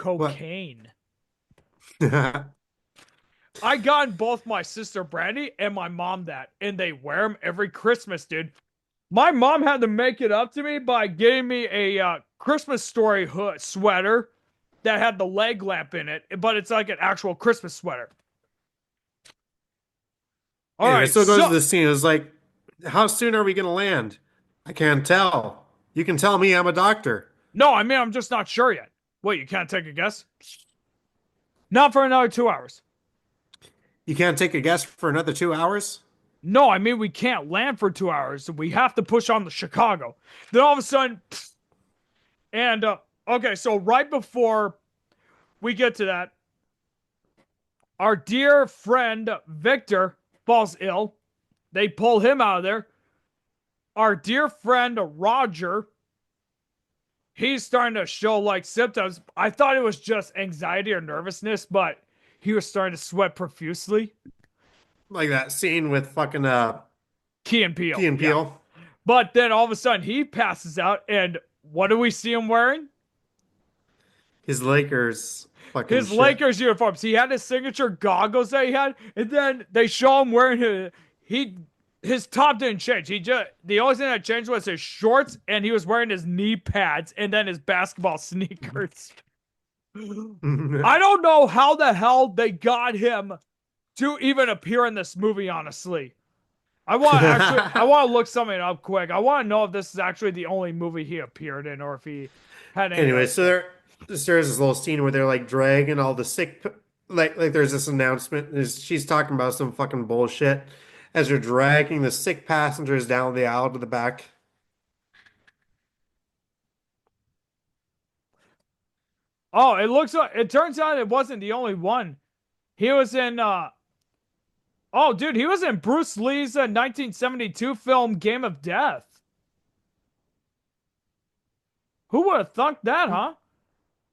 What? Cocaine. I got both my sister Brandy and my mom that, and they wear them every Christmas, dude. My mom had to make it up to me by getting me a Christmas story sweater that had the leg lamp in it, but it's like an actual Christmas sweater. All Anyway, right, so it goes so to the scene. It's like, how soon are we gonna land? I can't tell. You can tell me I'm a doctor. no, I mean I'm just not sure yet. Wait, you can't take a guess? Not for another 2 hours. You can't take a guess for another 2 hours? No, I mean we can't land for 2 hours. We have to push on the Chicago. Then all of a sudden, and okay, so right before we get to that, our dear friend Victor falls ill. They pull him out of there. Our dear friend Roger, he's starting to show like symptoms. I thought it was just anxiety or nervousness, but he was starting to sweat profusely. Like that scene with fucking Key and Peele. Key and Yeah. Peele. But then all of a sudden he passes out, and what do we see him wearing? His Lakers fucking His shit. Lakers uniforms. He had his signature goggles that he had, and then they show him wearing his top didn't change. The only thing that changed was his shorts, and he was wearing his knee pads and then his basketball sneakers. I don't know how the hell they got him to even appear in this movie, honestly. I want to look something up quick. I want to know if this is actually the only movie he appeared in, or if he had any. Anyway, so there's this little scene where they're like dragging all the like there's this announcement. She's talking about some fucking bullshit as they're dragging the sick passengers down the aisle to the back. Oh, it turns out it wasn't the only one. He was in oh dude, he was in Bruce Lee's 1972 film Game of Death. Who would have thunk that, huh?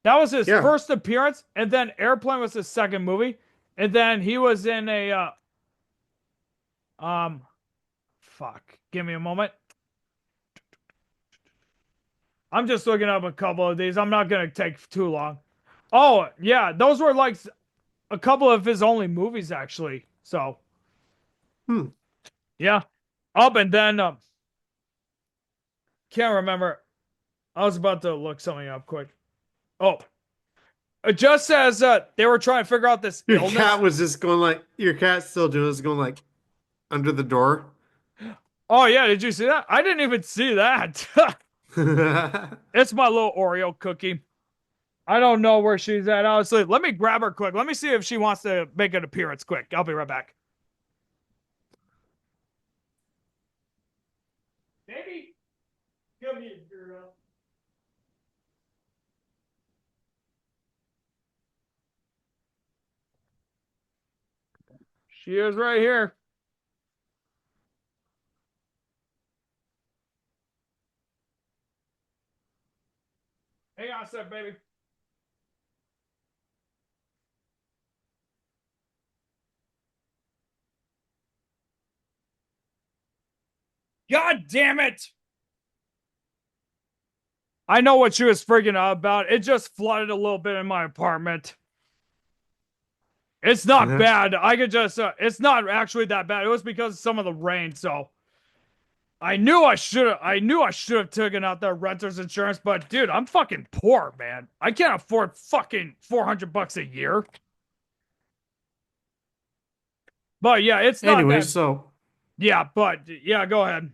That was his first appearance, and then Airplane was his second movie, and then he was in a fuck. Give me a moment. I'm just looking up a couple of these. I'm not going to take too long. Oh, yeah. Those were like a couple of his only movies, actually. So, yeah. Up and then, can't remember. I was about to look something up quick. Oh, it just says they were trying to figure out this Your illness. cat was just going like, your cat's still doing this, going like under the door. Oh, yeah. Did you see that? I didn't even see that. It's my little Oreo cookie. I don't know where she's at, honestly. Let me grab her quick. Let me see if she wants to make an appearance quick. I'll be right back. Baby, come here, girl. She is right here. Hang on a sec, baby. God damn it! I know what she was freaking out about. It just flooded a little bit in my apartment. It's not bad. I could just, it's not actually that bad. It was because of some of the rain, so. I knew I should have taken out the renter's insurance, but dude, I'm fucking poor, man. I can't afford fucking $400 a year. But yeah, it's not Anyway, that. so Yeah, but yeah, go ahead.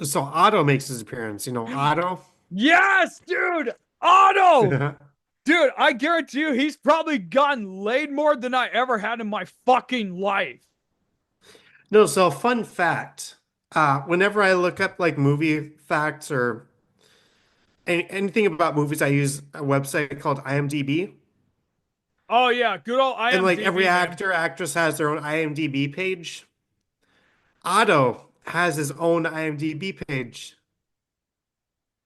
so Otto makes his appearance. You know Otto? Yes, dude, Otto. Dude, I guarantee you, he's probably gotten laid more than I ever had in my fucking life. No, so fun fact. Whenever I look up like movie facts or anything about movies, I use a website called IMDb. Oh yeah, good old IMDb. And like every man. actor, actress has their own IMDb page. Otto has his own IMDb page.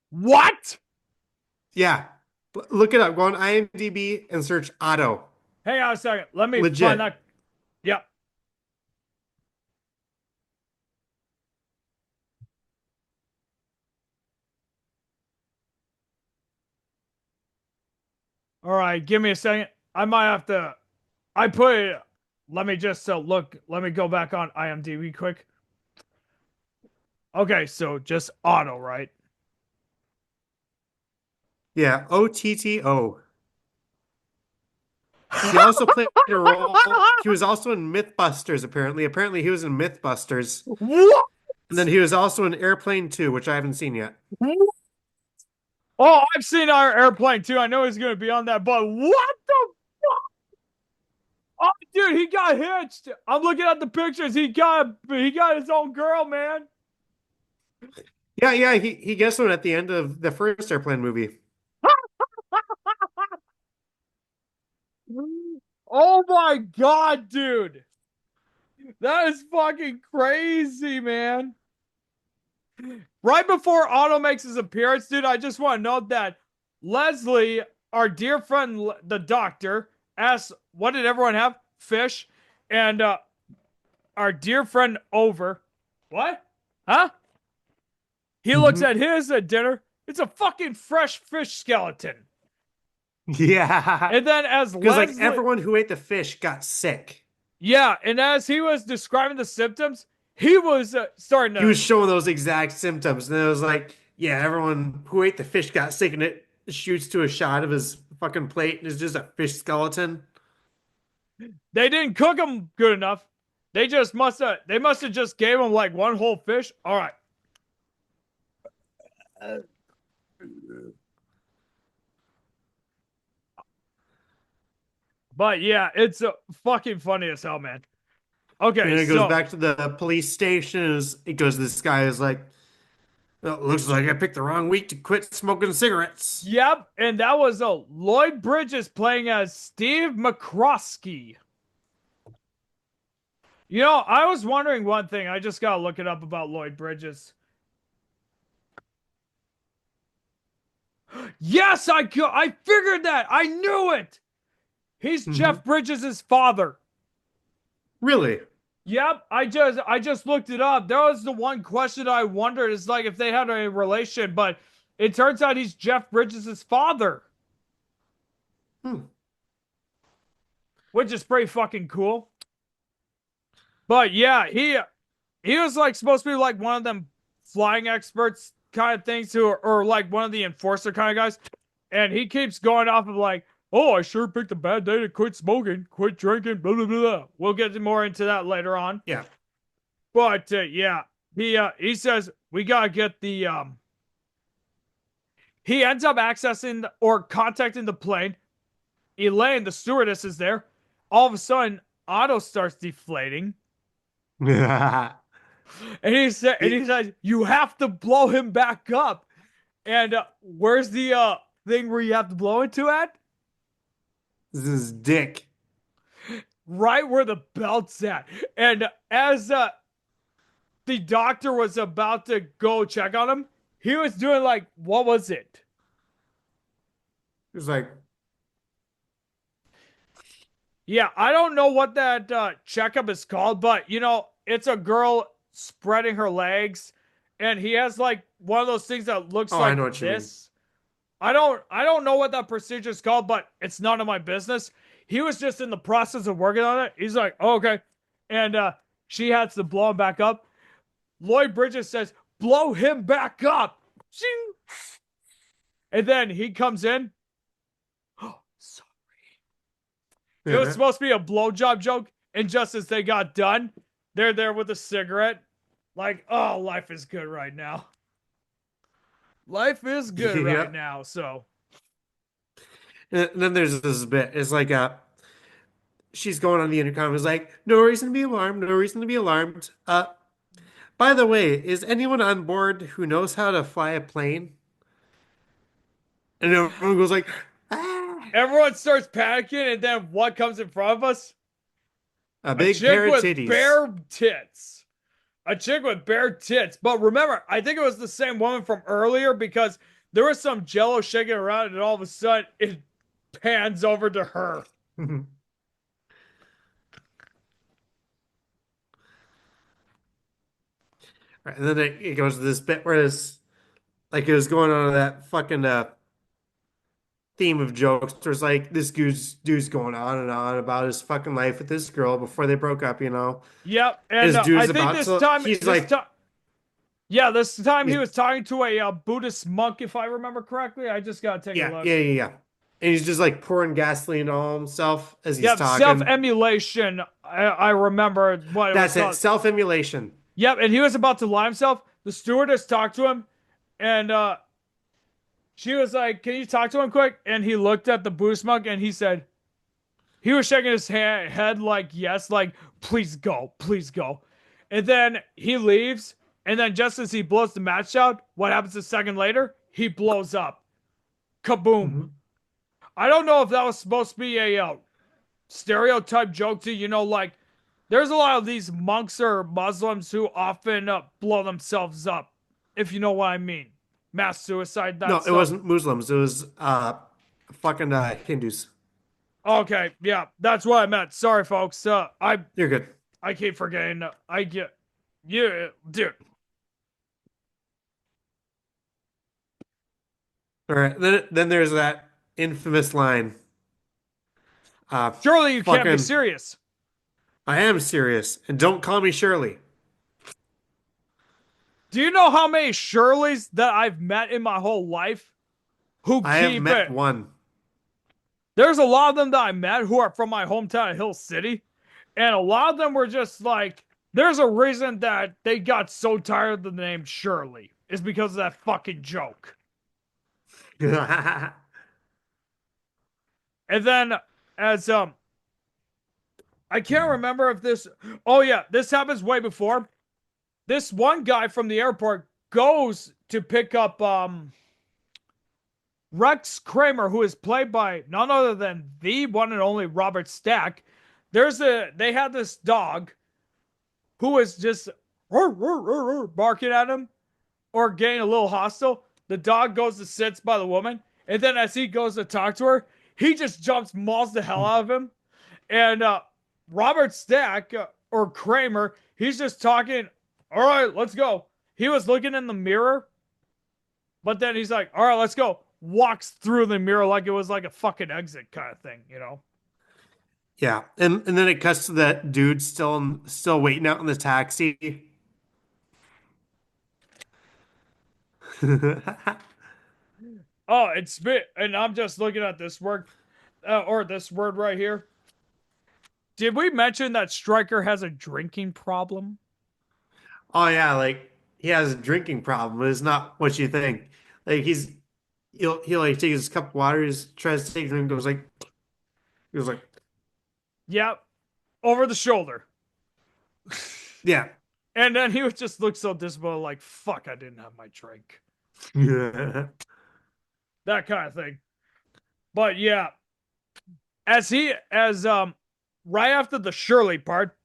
What? Yeah. Look it up. Go on IMDb and search Otto. Hang on a second. Let me Legit. find that. Yeah. All right, give me a second. I might have to. I put it. Let me just look. Let me go back on IMDb quick. Okay, so just Otto, right? Yeah, OTTO. He also played a role. He was also in Mythbusters, apparently. Apparently, he was in Mythbusters. What? And then he was also in Airplane 2, which I haven't seen yet. Oh, I've seen our Airplane too. I know he's going to be on that, but what the fuck? dude, he got hitched. I'm looking at the pictures. He got his own girl, man. Yeah, yeah, he gets one at the end of the first airplane movie. Oh my god, dude. That is fucking crazy, man. Right before Otto makes his appearance, dude, I just want to note that Leslie, our dear friend, the doctor, asks, what did everyone have? Fish. And our dear friend Over, what? Huh? He looks Mhm. at his at dinner. It's a fucking fresh fish skeleton. Yeah. And then as Because like Leslie, everyone who ate the fish got sick. yeah, and as he was describing the symptoms, he was starting He to, was showing those exact symptoms, and it was like, yeah, everyone who ate the fish got sick, and it shoots to a shot of his fucking plate, and it's just a fish skeleton. they didn't cook him good enough. They must have just gave him like one whole fish. All right. But yeah, it's fucking funny as hell, man. And Okay, then it goes so back to the police station. It goes, this guy is like, well, it looks like I picked the wrong week to quit smoking cigarettes. yep, and that was Lloyd Bridges playing as Steve McCroskey. You know, I was wondering one thing. I just gotta look it up about Lloyd Bridges. Yes, I figured that. I knew it. He's Mhm. Jeff Bridges' father. Really? Yep, I just looked it up. That was the one question I wondered is like if they had a relation, but it turns out he's Jeff Bridges' father, Hmm. which is pretty fucking cool. But yeah, he was like supposed to be like one of them flying experts kind of things who or like one of the enforcer kind of guys. And he keeps going off of like, oh, I sure picked a bad day to quit smoking, quit drinking, blah blah blah. We'll get more into that later on. Yeah. But yeah, he says we gotta get the he ends up accessing or contacting the plane. Elaine, the stewardess, is there. All of a sudden, Otto starts deflating. And he says, you have to blow him back up. And where's the thing where you have to blow into at? This is dick. Right where the belt's at. And as the doctor was about to go check on him, he was doing like, what was it? It was like, Yeah, I don't know what that checkup is called, but you know, it's a girl spreading her legs, and he has like one of those things that looks oh, I like know what you mean. this. I don't know what that procedure is called, but it's none of my business. He was just in the process of working on it. He's like, oh, okay, and she has to blow him back up. Lloyd Bridges says, blow him back up, Shing! And then he comes in. It was supposed to be a blowjob joke, and just as they got done, they're there with a cigarette. Like, oh, life is good right now. Life is good right Yep. now. So, And then there's this bit. It's like she's going on the intercom. It's like, no reason to be alarmed. No reason to be alarmed. By the way, is anyone on board who knows how to fly a plane? And everyone goes like, ah, everyone starts panicking, and then what comes in front of us? a A big chick pair of with titties. bare tits. A chick with bare tits. But remember, I think it was the same woman from earlier because there was some jello shaking around, and all of a sudden it pans over to her. Right, and then it goes to this bit where it's like it was going on that fucking theme of jokes. There's like this dude's going on and on about his fucking life with this girl before they broke up, you know. Yep, And and this I dude's think about to, he's like, yeah, this time he he's, was talking to a Buddhist monk, if I remember correctly. I just gotta take a yeah, look. yeah, yeah, yeah. And he's just like pouring gasoline on himself as he's Yep, talking. self-emulation. I remember what it was That's it, called. self-emulation. Yep, and he was about to lie himself. The stewardess talked to him, and she was like, "Can you talk to him quick?" And he looked at the Buddhist monk, and he He was shaking his head like yes, like please go, please go. And then he leaves, and then just as he blows the match out, what happens a second later? He blows up. Kaboom. Mhm. I don't know if that was supposed to be a stereotype joke to, like there's a lot of these monks or Muslims who often blow themselves up, if you know what I mean. Mass suicide, No, that it stuff. wasn't Muslims. It was fucking Hindus. Okay, yeah, that's what I meant. Sorry, folks. You're good. I keep forgetting. I get you, dude. All right. Then there's that infamous line. Surely you can't be Fucking, serious. I am serious, and don't call me Shirley. Do you know how many Shirleys that I've met in my whole life who I have keep met it? one. There's a lot of them that I met who are from my hometown of Hill City, and a lot of them were just like, there's a reason that they got so tired of the name Shirley. Is because of that fucking joke. And then as I can't remember if this oh yeah, this happens way before. This one guy from the airport goes to pick up Rex Kramer, who is played by none other than the one and only Robert Stack. They had this dog who was just barking at him or getting a little hostile. The dog goes to sits by the woman, and then as he goes to talk to her, he just jumps, mauls the hell out of him. And Robert Stack or Kramer, he's just talking. All right, let's go. He was looking in the mirror, but then he's like, all right, let's go. Walks through the mirror like it was like a fucking exit kind of thing, you know? Yeah, and then it cuts to that dude still waiting out in the taxi. Oh, it's bit, and I'm just looking at this word, or this word right here. Did we mention that Stryker has a drinking problem? Oh yeah, like he has a drinking problem, but it's not what you think. Like he'll like take his cup of water, he tries to take a drink, goes like Yep, over the shoulder. yeah. And then he would just look so disappointed, like, fuck, I didn't have my drink. That kind of thing. But yeah, as right after the Shirley part,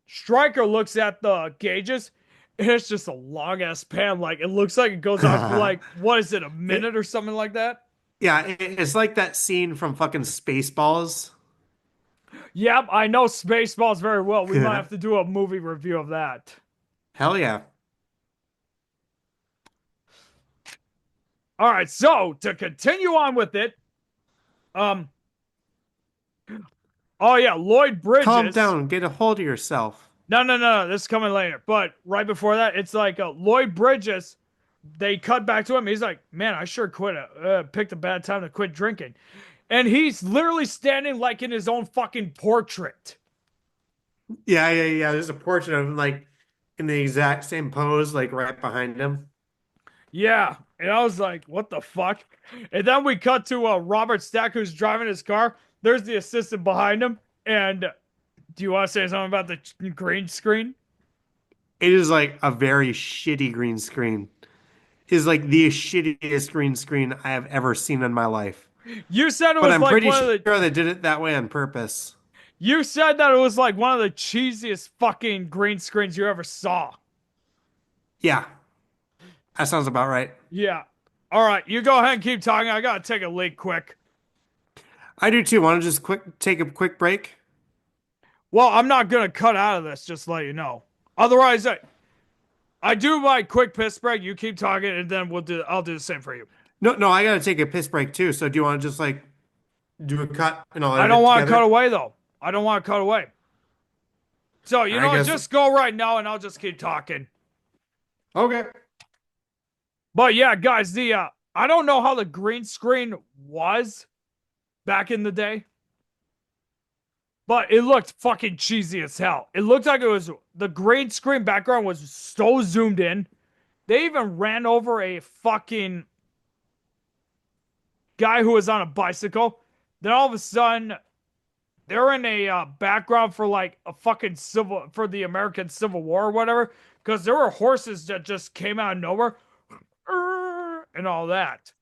Stryker looks at the gauges, and it's just a long ass pan. Like it looks like it goes on for like what is it, a minute or something like that? Yeah, it's like that scene from fucking Spaceballs. Yep, I know Spaceballs very well. We might have to do a movie review of that. Hell yeah. All right, so to continue on with it, um, oh yeah, Lloyd Bridges. Calm down, get a hold of yourself. No, this is coming later. But right before that, it's like Lloyd Bridges. They cut back to him. He's like, "Man, I sure picked a bad time to quit drinking," and he's literally standing like in his own fucking portrait. Yeah. There's a portrait of him like in the exact same pose, like right behind him. Yeah, and I was like, "What the fuck?" And then we cut to Robert Stack, who's driving his car. There's the assistant behind him, and do you want to say something about the green screen? It is like a very shitty green screen. It is like the shittiest green screen I have ever seen in my life. You said it But was I'm like pretty one of sure the. they did it that way on purpose. You said that it was like one of the cheesiest fucking green screens you ever saw. Yeah, that sounds about right. Yeah. All right, you go ahead and keep talking. I gotta take a leak quick. I do too. Want to just take a quick break? Well, I'm not gonna cut out of this. Just to let you know. Otherwise, I do my quick piss break. You keep talking, and then I'll do the same for you. No, I gotta take a piss break too. So do you want to just like do a cut and all I edit don't it want to together? cut away though. I don't want to cut away. So you I know, guess- just go right now, and I'll just keep talking. Okay. But yeah, guys, the I don't know how the green screen was back in the day, but it looked fucking cheesy as hell. It looked like it was the green screen background was so zoomed in. They even ran over a fucking guy who was on a bicycle. Then all of a sudden, they're in a background for like a fucking civil for the American Civil War or whatever. Because there were horses that just came out of nowhere and all that.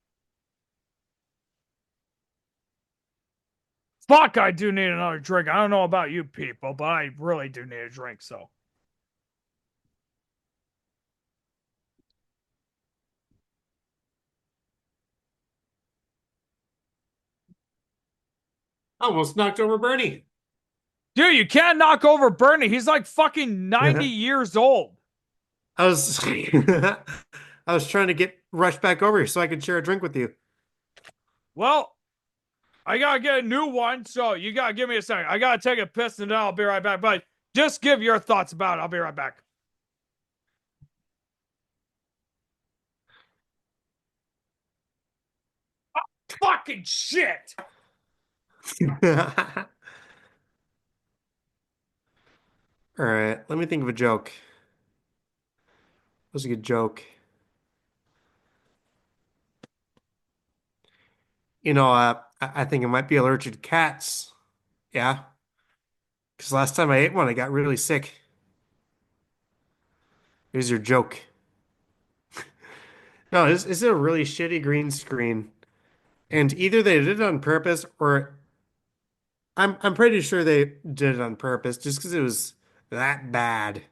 Fuck, I do need another drink. I don't know about you people, but I really do need a drink. So Almost knocked over Bernie. dude, you can't knock over Bernie. He's like fucking 90 years old. I was I was trying to get rushed back over here so I could share a drink with you. Well, I gotta get a new one, so you gotta give me a second. I gotta take a piss and then I'll be right back. But just give your thoughts about it. I'll be right back. Fucking shit. All right, let me think of a joke. What's a good joke? I think I might be allergic to cats. Yeah, because last time I ate one, I got really sick. Here's your joke. No, this is a really shitty green screen, and either they did it on purpose, or I'm pretty sure they did it on purpose, just because it was that bad.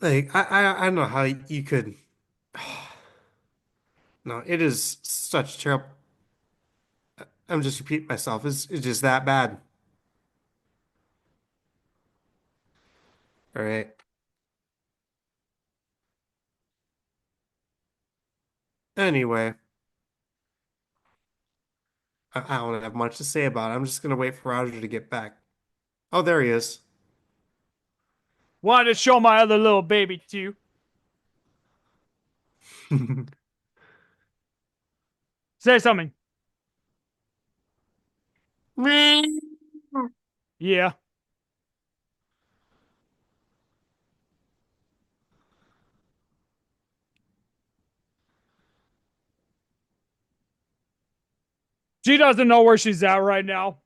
Like I don't know how you could. No, it is such terrible. I'm just repeating myself. It's just that bad. All right. Anyway, I don't have much to say about it. I'm just gonna wait for Roger to get back. Oh, there he is. Wanted to show my other little baby too. Say something. Yeah. She doesn't know where she's at right now.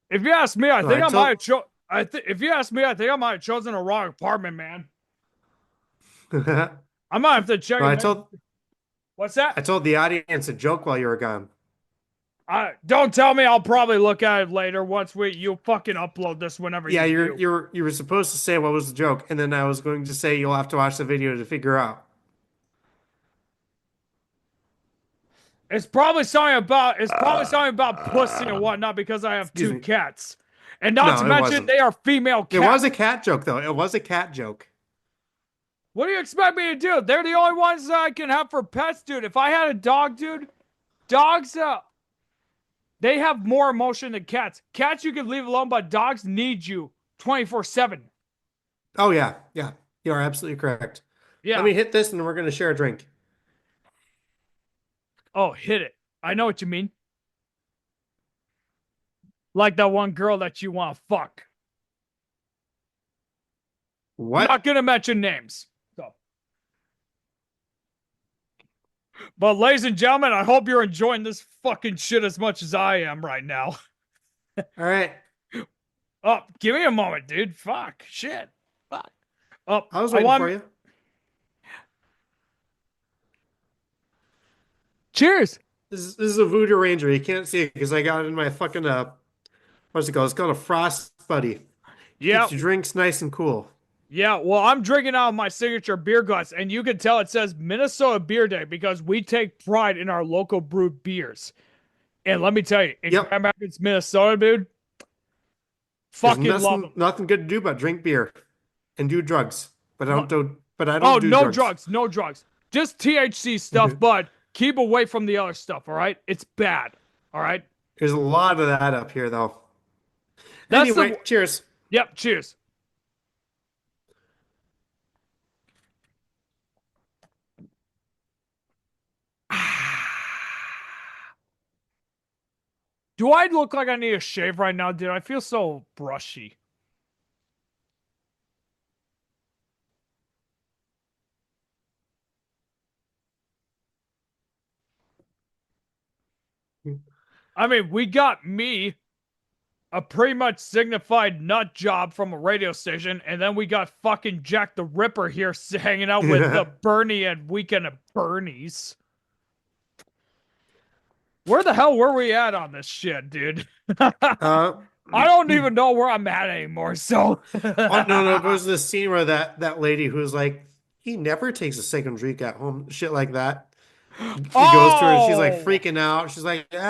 If you ask me, I No, think I I might told. have if you ask me, I think I might have chosen the wrong apartment, man. No, I might have to check it I next. told. What's that? I told the audience a joke while you were gone. Don't tell me. I'll probably look at it later once you fucking upload this whenever Yeah, you do. you were supposed to say what was the joke, and then I was going to say you'll have to watch the video to figure out. It's probably something about pussy and whatnot because I have Excuse two me. cats. And not to No, it mention wasn't. they are female It was cats. a cat joke though. It was a cat joke. What do you expect me to do? They're the only ones that I can have for pets, dude. If I had a dog, dude, dogs they have more emotion than cats. Cats you can leave alone, but dogs need you 24/7. Oh yeah, yeah. You are absolutely correct. Let Yeah. me hit this and we're gonna share a drink. Oh, hit it. I know what you mean. Like that one girl that you want to fuck. I'm not What? gonna mention names. So. But ladies and gentlemen, I hope you're enjoying this fucking shit as much as I am right now. All right. Oh, give me a moment, dude. Fuck. Shit. Fuck. Oh, I was I waiting want for you. cheers. This is a Voodoo Ranger. You can't see it because I got it in my fucking what's it called? It's called a Frost Buddy. Yeah. Keeps your drinks nice and cool. Yeah, well, I'm drinking out of my signature beer glass, and you can tell it says Minnesota Beer Day because we take pride in our local brewed beers. And let me tell you, in Yep. Grand Rapids, Minnesota, dude, There's fucking love them. nothing good to do but drink beer and do drugs. But I Oh, don't do no drugs. drugs, no drugs. Just THC stuff, but keep away from the other stuff, all right? It's bad, all right? There's a lot of that up here though. That's Anyway, the. cheers. Yep, cheers. Do I look like I need a shave right now, dude? I feel so brushy. I mean, we got me, a pretty much signified nut job from a radio station, and then we got fucking Jack the Ripper here hanging out with Bernie and Weekend at Bernie's. Where the hell were we at on this shit, dude? I don't even know where I'm at anymore. So, oh no, there was this scene where that lady who's like, he never takes a second drink at home, shit like that. He goes to her and she's like freaking out. She's like, Okay,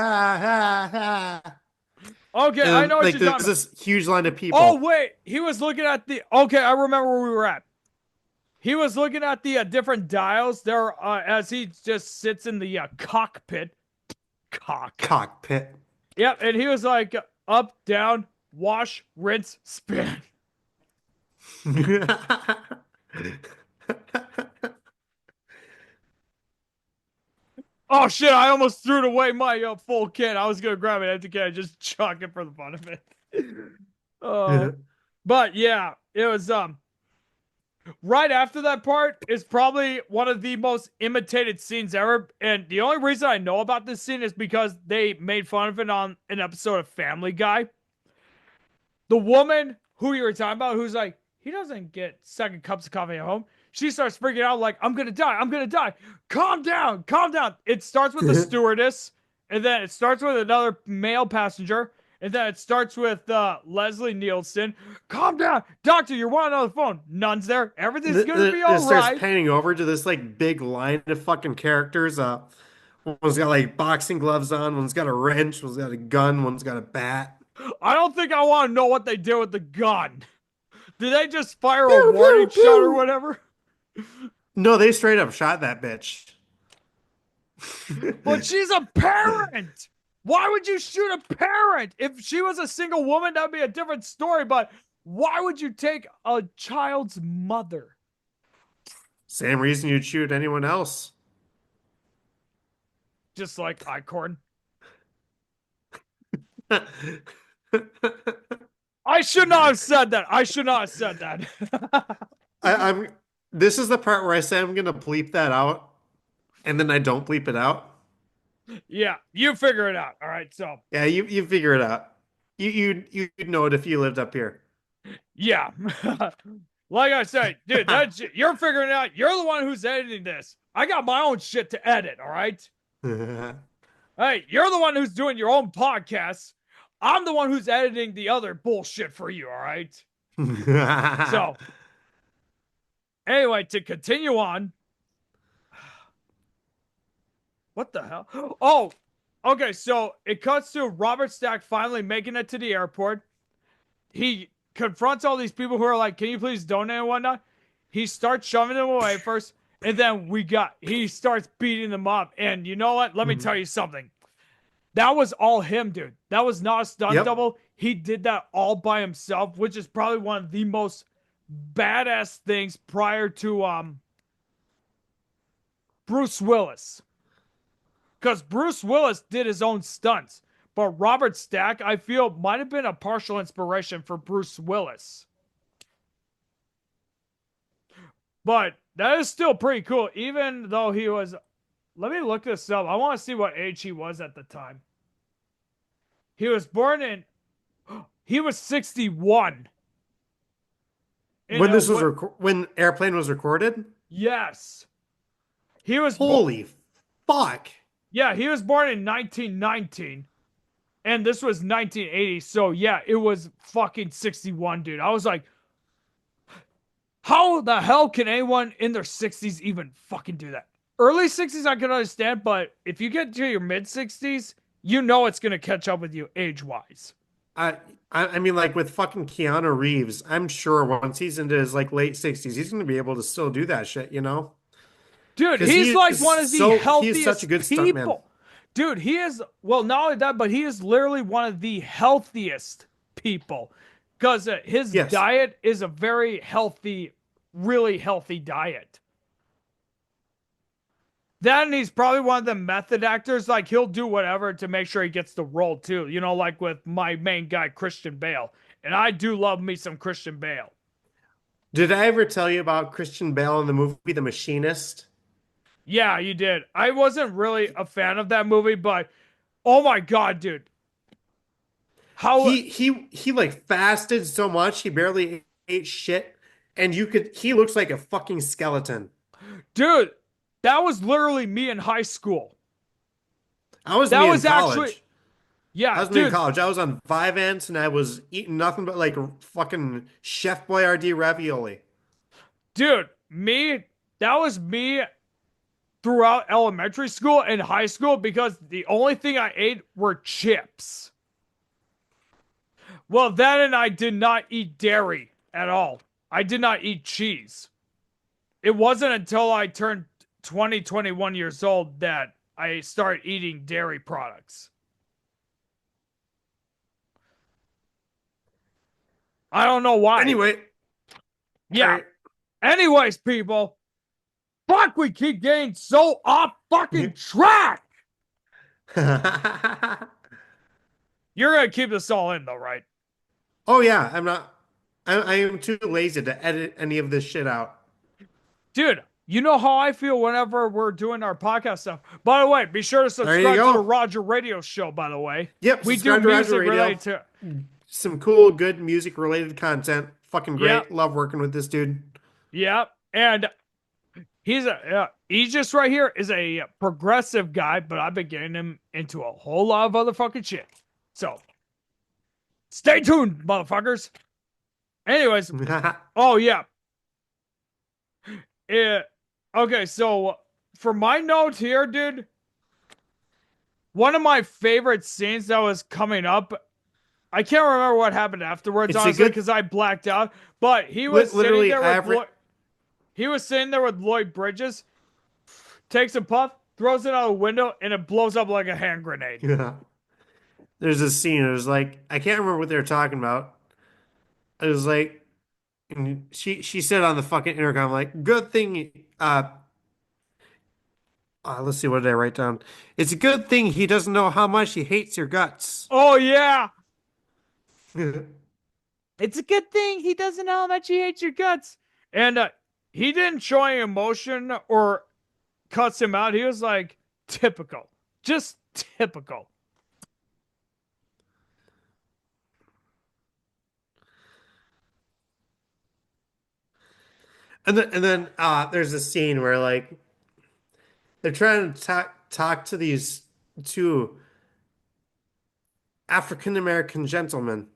and I know what like you're there's talking this huge line of people. Oh wait, he was looking at the. Okay, I remember where we were at. He was looking at the different dials there as he just sits in the cockpit. Cockpit. Yep, and he was like up, down, wash, rinse, spin. Oh shit, I almost threw away my full can. I was gonna grab an empty can and just chuck it for the fun of it. But yeah, it was right after that part is probably one of the most imitated scenes ever. And the only reason I know about this scene is because they made fun of it on an episode of Family Guy. The woman who you were talking about, who's like, he doesn't get second cups of coffee at home. She starts freaking out like, I'm going to die. I'm going to die. Calm down. Calm down. It starts with the stewardess, and then it starts with another male passenger, and then it starts with Leslie Nielsen. Calm down. Doctor, you're wanting on the phone. None's there. Everything's going to be all right. It starts right. panning over to this like big line of fucking characters. One's got like boxing gloves on. One's got a wrench. One's got a gun. One's got a bat. I don't think I want to know what they did with the gun. Did they just fire a warning shot or whatever? No, they straight up shot that bitch. But she's a parent. Why would you shoot a parent? If she was a single woman, that'd be a different story. But why would you take a child's mother? Same reason you'd shoot anyone else. Just like Icorn. I should not have said that. I should not have said that. I'm. This is the part where I say I'm gonna bleep that out, and then I don't bleep it out. Yeah, you figure it out. All right, so yeah, you figure it out. You'd know it if you lived up here. Yeah, like I said, dude, you're figuring it out. You're the one who's editing this. I got my own shit to edit. All right. Hey, you're the one who's doing your own podcast. I'm the one who's editing the other bullshit for you. All right. So, anyway, to continue on. What the hell? Oh, okay. So it cuts to Robert Stack finally making it to the airport. He confronts all these people who are like, "Can you please donate and whatnot?" He starts shoving them away first, and then he starts beating them up. And you know what? Let me tell you something. That was all him, dude. That was not a stunt double. He did that all by himself, which is probably one of the most badass things prior to Bruce Willis. Because Bruce Willis did his own stunts. But Robert Stack, I feel, might have been a partial inspiration for Bruce Willis. But that is still pretty cool, even though he was... Let me look this up. I want to see what age he was at the time. He was born in... He was 61. When this was when Airplane was recorded? Yes. He was... Holy fuck. Yeah, he was born in 1919. And this was 1980. So, yeah, it was fucking 61, dude. I was like, how the hell can anyone in their 60s even fucking do that? Early 60s, I can understand. But if you get to your mid 60s, you know it's going to catch up with you age-wise. I mean, like with fucking Keanu Reeves, I'm sure once he's into his like late 60s, he's going to be able to still do that shit, you know? Dude, he's like one of the healthiest he's such a good people. stuntman. Dude, he is, well, not only that, but he is literally one of the healthiest people. Because his diet is a very healthy, really healthy diet. Then he's probably one of the method actors. Like he'll do whatever to make sure he gets the role too. You know, like with my main guy Christian Bale, and I do love me some Christian Bale. Did I ever tell you about Christian Bale in the movie The Machinist? Yeah, you did. I wasn't really a fan of that movie, but oh my god, dude, how He like fasted so much he barely ate shit, and he looks like a fucking skeleton. dude, that was literally me in high school. I was That me in was actually college. I yeah, was me in dude, college. I was on Vyvanse and I was eating nothing but like fucking Chef Boyardee ravioli. dude, me. That was me throughout elementary school and high school because the only thing I ate were chips. Well, then and I did not eat dairy at all. I did not eat cheese. It wasn't until I turned 20, 21 years old that I started eating dairy products. I don't know why. Anyway, all Yeah. right. Anyways, people, fuck, we keep getting so off fucking track. You're gonna keep this all in though, right? Oh yeah, I'm not. I am too lazy to edit any of this shit out. Dude, you know how I feel whenever we're doing our podcast stuff. By the way, be sure to There you subscribe to the go. Roger Radio Show, by the way. Yep, We do subscribe to Roger music Radio. related to. Some cool, good music related content. Fucking great. Yep. Love working with this dude. Yep. And he's just right here is a progressive guy, but I've been getting him into a whole lot of other fucking shit. So stay tuned, motherfuckers. Anyways, oh yeah. Okay, so for my note here, dude, one of my favorite scenes that was coming up, I can't remember what happened afterwards, It's a honestly, good- because I blacked out. But he was Literally sitting there with every- he was sitting there with Lloyd Bridges, takes a puff, throws it out a window, and it blows up like a hand grenade. Yeah. There's a scene. It was like I can't remember what they were talking about. It was like, and she said on the fucking intercom, like, "Good thing." Let's see, what did I write down? It's a good thing he doesn't know how much he hates your guts. Oh yeah. It's a good thing he doesn't know how much he hates your guts. And he didn't show any emotion or cuts him out. He was like, typical. Just typical. And then there's a scene where like they're trying to talk to these two African American gentlemen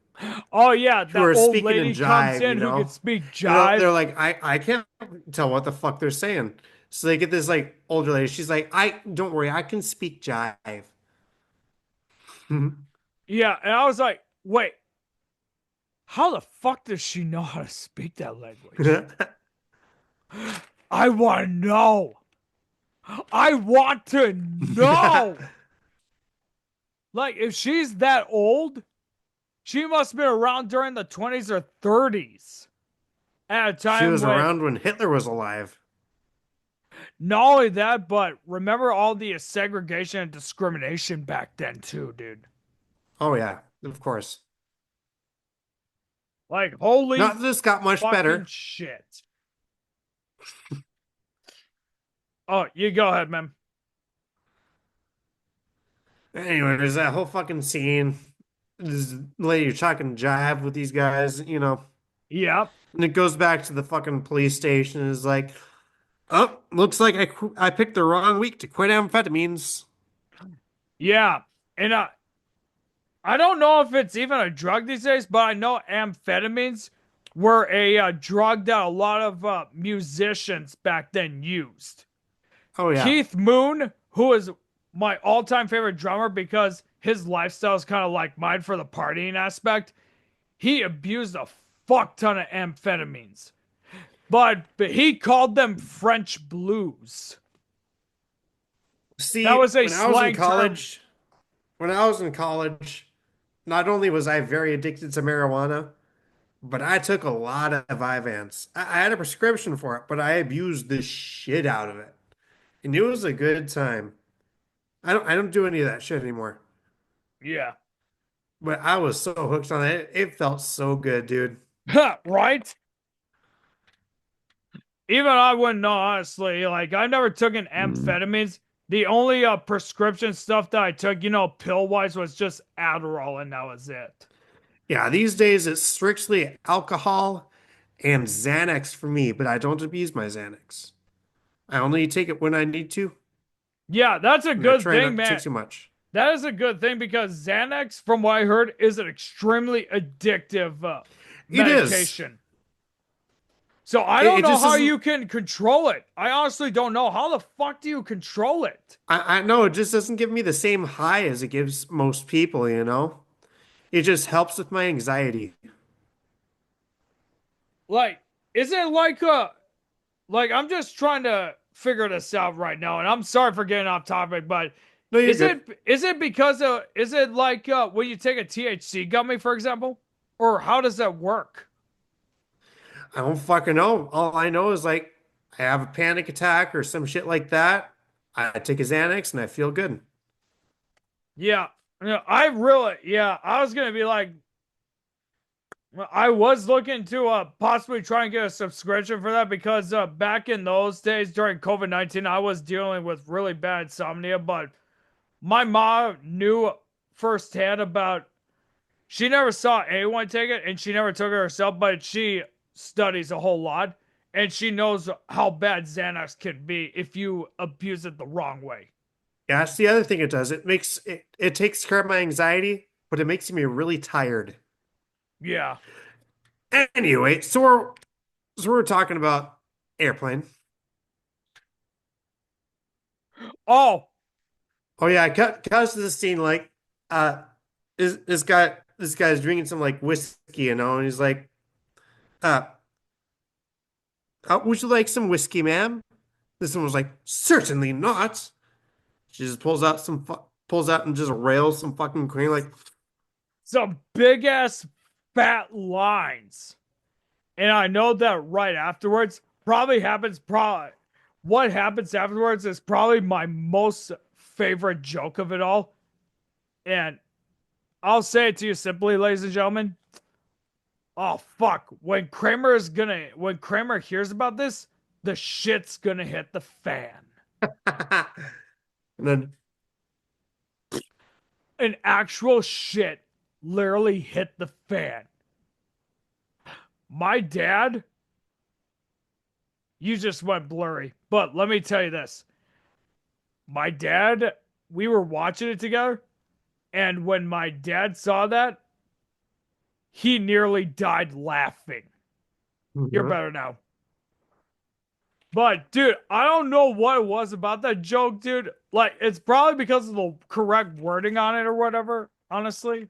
Oh yeah, who are that old speaking in lady comes jive, in you who know? can speak And jive. they're like, I can't tell what the fuck they're saying. So they get this like older lady. She's like, I don't worry, I can speak jive. Yeah, and I was like, wait, how the fuck does she know how to speak that language? I want to know. I want to know. Like, if she's that old, she must have been around during the 20s or 30s at a time She was when, around when Hitler was alive. not only that, but remember all the segregation and discrimination back then, too, dude. Oh yeah, of course. Like, holy Not that this got much fucking better. shit. Oh, you go ahead, man. Anyway, there's that whole fucking scene. This lady talking jive with these guys, you know. Yep. And it goes back to the fucking police station and is like, oh, looks like I picked the wrong week to quit amphetamines. Yeah. And I don't know if it's even a drug these days, but I know amphetamines were a drug that a lot of musicians back then used. Oh yeah. Keith Moon, who is my all-time favorite drummer because his lifestyle is kind of like mine for the partying aspect, he abused a fuck ton of amphetamines. But he called them French blues. See, That was a when I was slang in term. college, when I was in college, not only was I very addicted to marijuana, but I took a lot of Vyvanse. I had a prescription for it, but I abused the shit out of it. and it was a good time. I don't do any of that shit anymore. Yeah. But I was so hooked on it. It felt so good, dude. Right? Even I wouldn't know, honestly. Like, I never took an amphetamines. The only prescription stuff that I took, pill wise, was just Adderall, and that was it. Yeah, these days it's strictly alcohol and Xanax for me, but I don't abuse my Xanax. I only take it when I need to, Yeah, that's a and I good try thing, not to man. take too much. That is a good thing because Xanax, from what I heard, is an extremely addictive It is. medication. So I It, don't it know just how doesn't. you can control it. I honestly don't know. How the fuck do you control it? I know it just doesn't give me the same high as it gives most people, you know? It just helps with my anxiety. Like, is it like I'm just trying to figure this out right now, and I'm sorry for getting off topic, but No, you're is good. it because of is it like when you take a THC gummy, for example? Or how does that work? I don't fucking know. All I know is like I have a panic attack or some shit like that. I take a Xanax and I feel good. Yeah. I really yeah, I was gonna be like I was looking to possibly try and get a subscription for that because back in those days during COVID-19 I was dealing with really bad insomnia, but my mom knew firsthand about she never saw anyone take it and she never took it herself, but she studies a whole lot and she knows how bad Xanax can be if you abuse it the wrong way. Yeah, that's the other thing it does. It takes care of my anxiety, but it makes me really tired. Yeah. Anyway, so we're talking about airplane. Oh, Oh yeah, cut to the scene like uh this guy's drinking some like whiskey, and he's like, uh, would you like some whiskey, ma'am? This one was like, certainly not. She just pulls out and just rails some fucking cream like, some big ass fat lines. And I know that right afterwards probably happens. Probably what happens afterwards is probably my most favorite joke of it all. And I'll say it to you simply, ladies and gentlemen. Oh fuck! When Kramer hears about this, the shit's gonna hit the fan. and then An actual shit literally hit the fan. My dad, you just went blurry. But let me tell you this. My dad, we were watching it together, and when my dad saw that, he nearly died laughing. You're Mhm. better now. But dude, I don't know what it was about that joke, dude. Like, it's probably because of the correct wording on it or whatever, honestly.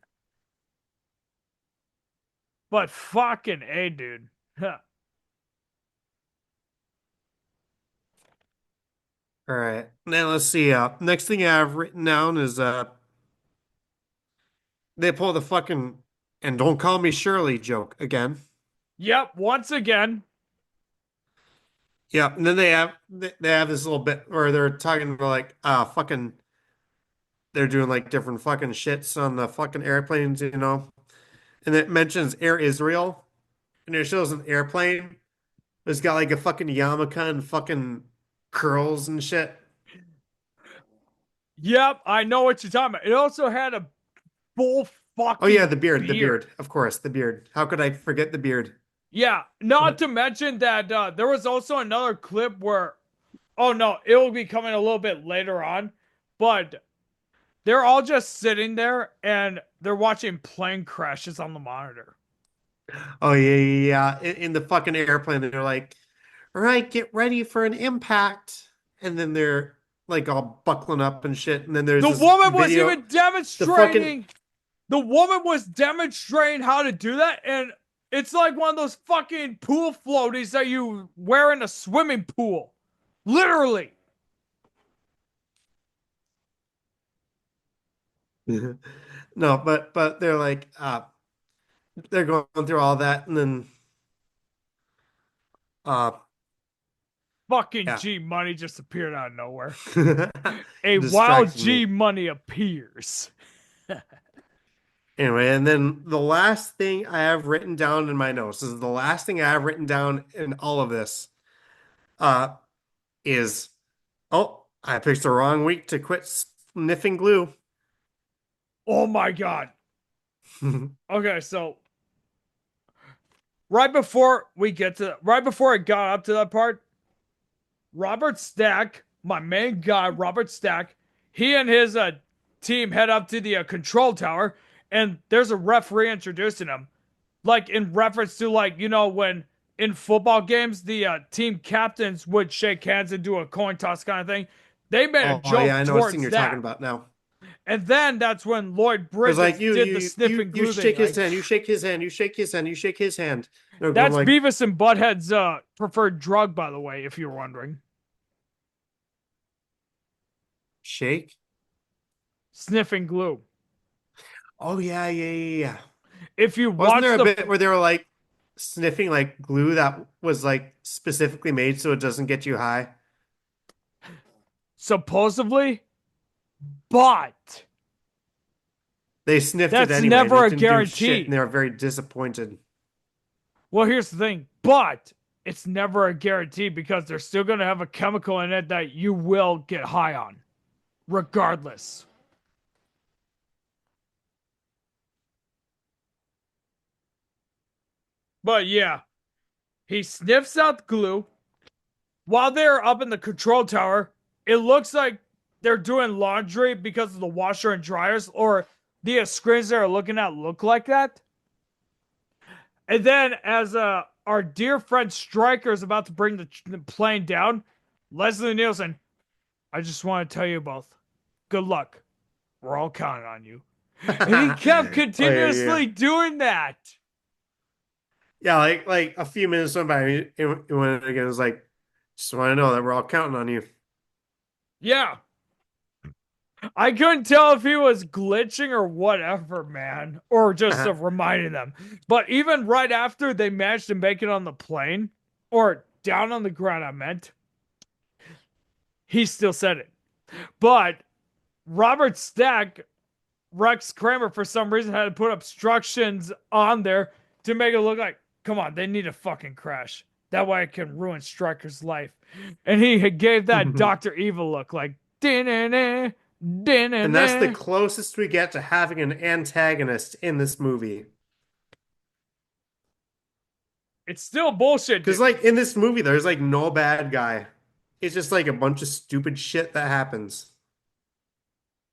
But fucking A, dude. All right. Now let's see. Next thing I have written down is they pull the fucking and don't call me Shirley joke again. Yep, once again. Yeah, and then they have this little bit where they're talking about like fucking they're doing like different fucking shits on the fucking airplanes. And it mentions Air Israel, and it shows an airplane. It's got like a fucking yarmulke and fucking curls and shit. Yep, I know what you're talking about. It also had a full Oh yeah, fucking the beard. beard, of course, the beard. How could I forget the beard? Yeah, not to mention that there was also another clip where, oh no, it will be coming a little bit later on, but they're all just sitting there and they're watching plane crashes on the monitor. Oh yeah. In the fucking airplane, they're like, "All right, get ready for an impact," and then they're like all buckling up and shit. And then there's The this woman was video, even the fucking demonstrating. The woman was demonstrating how to do that, and it's like one of those fucking pool floaties that you wear in a swimming pool. Literally. no, but they're like, they're going through all that, and then uh fucking Yeah. G Money just appeared out of nowhere. A wild Distracted G me. Money appears. Anyway, and then the last thing I have written down in my notes, this is the last thing I have written down in all of this, uh, is oh, I picked the wrong week to quit sniffing glue. Oh my god. Okay, so right before I got up to that part, Robert Stack, my main guy, Robert Stack, he and his team head up to the control tower, and there's a referee introducing him, like in reference to when in football games the team captains would shake hands and do a coin toss kind of thing. They made a Oh yeah, joke I know what scene towards you're talking that, about now. and then that's when Lloyd It was like Bridges did the sniffing you glue thing, shake his like hand, you shake his hand, you shake his hand, you shake his hand. They're going that's like Beavis and Butthead's preferred drug, by the way, if you're wondering. shake. Sniffing glue. Oh yeah. If you Wasn't watch there a the bit where they were like sniffing like glue that was like specifically made so it doesn't get you high? supposedly, but They sniffed it that's anyway and it never a didn't do shit and guarantee. they were very disappointed. Well, here's the thing, but it's never a guarantee because they're still going to have a chemical in it that you will get high on, regardless. But yeah, he sniffs out the glue. While they're up in the control tower, it looks like they're doing laundry because of the washer and dryers, or the screens they're looking at look like that. And then, as our dear friend Stryker is about to bring the plane down, Leslie Nielsen, I just want to tell you both, good luck. We're all counting on you. And he kept continuously doing that. Yeah, like a few minutes went by and it went again. It was like, just want to know that we're all counting on you. Yeah. I couldn't tell if he was glitching or whatever, man, or just reminding them. But even right after they managed to make it on the plane, or down on the ground, I meant, he still said it. But Robert Stack, Rex Kramer, for some reason, had to put obstructions on there to make it look like, come on, they need a fucking crash. That way I can ruin Stryker's life. And he gave that Dr. Evil look, like, din-na-na, din-na-na. And that's the closest we get to having an antagonist in this movie. It's still bullshit, Because dude. like in this movie, there's like no bad guy. It's just like a bunch of stupid shit that happens.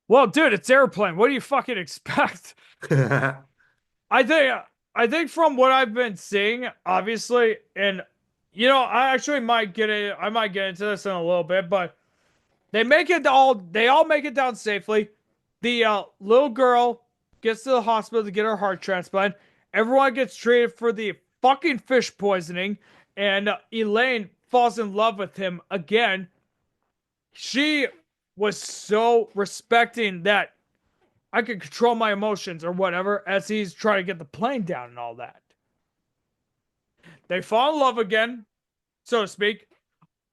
Well, dude, it's Airplane. What do you fucking expect? I think from what I've been seeing, obviously, and I might get into this in a little bit, but they all make it down safely. The little girl gets to the hospital to get her heart transplant. Everyone gets treated for the fucking fish poisoning, and Elaine falls in love with him again. She was so respecting that I could control my emotions or whatever as he's trying to get the plane down and all that. They fall in love again, so to speak.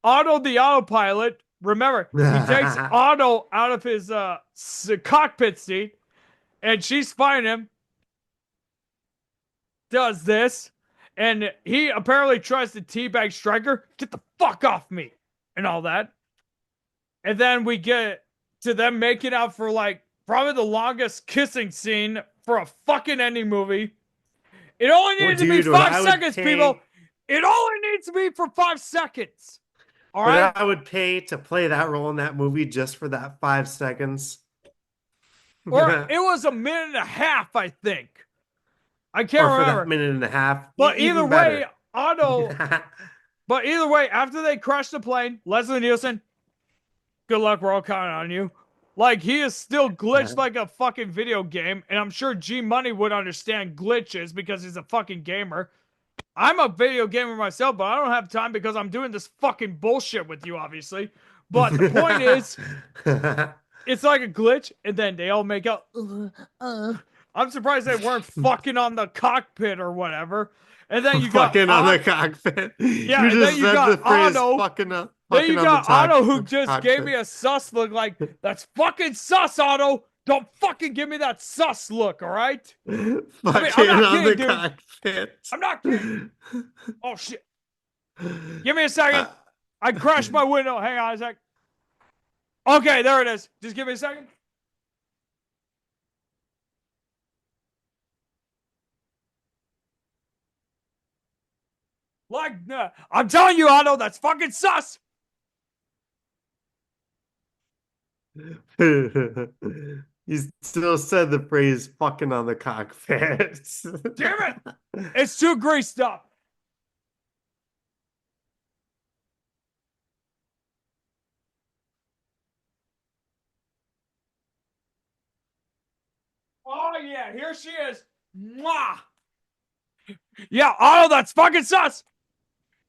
Otto the autopilot, remember, he takes Otto out of his cockpit seat, and she's fighting him. Does this, and he apparently tries to teabag Stryker. Get the fuck off me, and all that. And then we get to them making out for like probably the longest kissing scene for a fucking ending movie. It only needed to be 5 seconds, people. It only needs to be for 5 seconds. All right. But I would pay to play that role in that movie just for that 5 seconds. Or it was a minute and a half, I think. I can't or for remember. that minute and a half. But Even either better. way, Otto. But either way, after they crash the plane, Leslie Nielsen, good luck. We're all counting on you. Like, he is still glitched like a fucking video game, and I'm sure G Money would understand glitches because he's a fucking gamer. I'm a video gamer myself, but I don't have time because I'm doing this fucking bullshit with you, obviously. But the point is, it's like a glitch, and then they all make out. I'm surprised they weren't fucking on the cockpit or whatever. And then you got Fucking on the cockpit. Yeah, You and then just you said got the phrase Otto. fucking then fucking you on got the top, Otto, who just gave cockpit. me a sus look. Like, that's fucking sus, Otto. Don't fucking give me that sus look, all right? Fucking not on the kidding, dude. cockpit. I'm not kidding. Oh shit! Give me a second. Uh, I crashed my window. Hang on a sec. Okay, there it is. Just give me a second. Like, I'm telling you, Otto, that's fucking sus. You still said the phrase fucking on the cockpit. Damn it! It's too greased up. Oh yeah, here she is. Mwah. Yeah, Otto, that's fucking sus.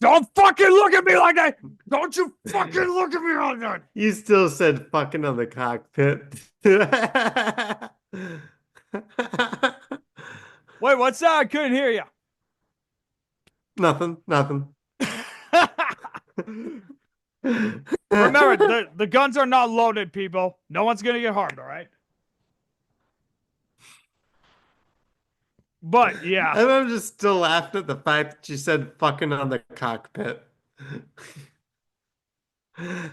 Don't fucking look at me like that. Don't you fucking look at me like that. You still said fucking on the cockpit. Wait, what's that? I couldn't hear you. Nothing. Remember, the guns are not loaded, people. No one's gonna get harmed, all right? But yeah, And I'm just still laughing at the fact that you said fucking on the cockpit.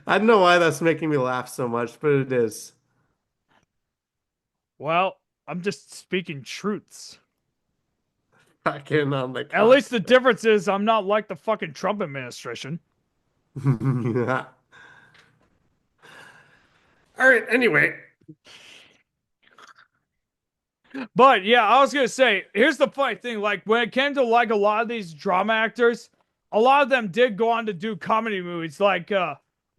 I don't know why that's making me laugh so much, but it is. well, I'm just speaking truths. Fucking on the cockpit. At least the difference is I'm not like the fucking Trump administration. Yeah. All right, anyway. But yeah, I was gonna say, here's the funny thing: like when it came to like a lot of these drama actors, a lot of them did go on to do comedy movies. Like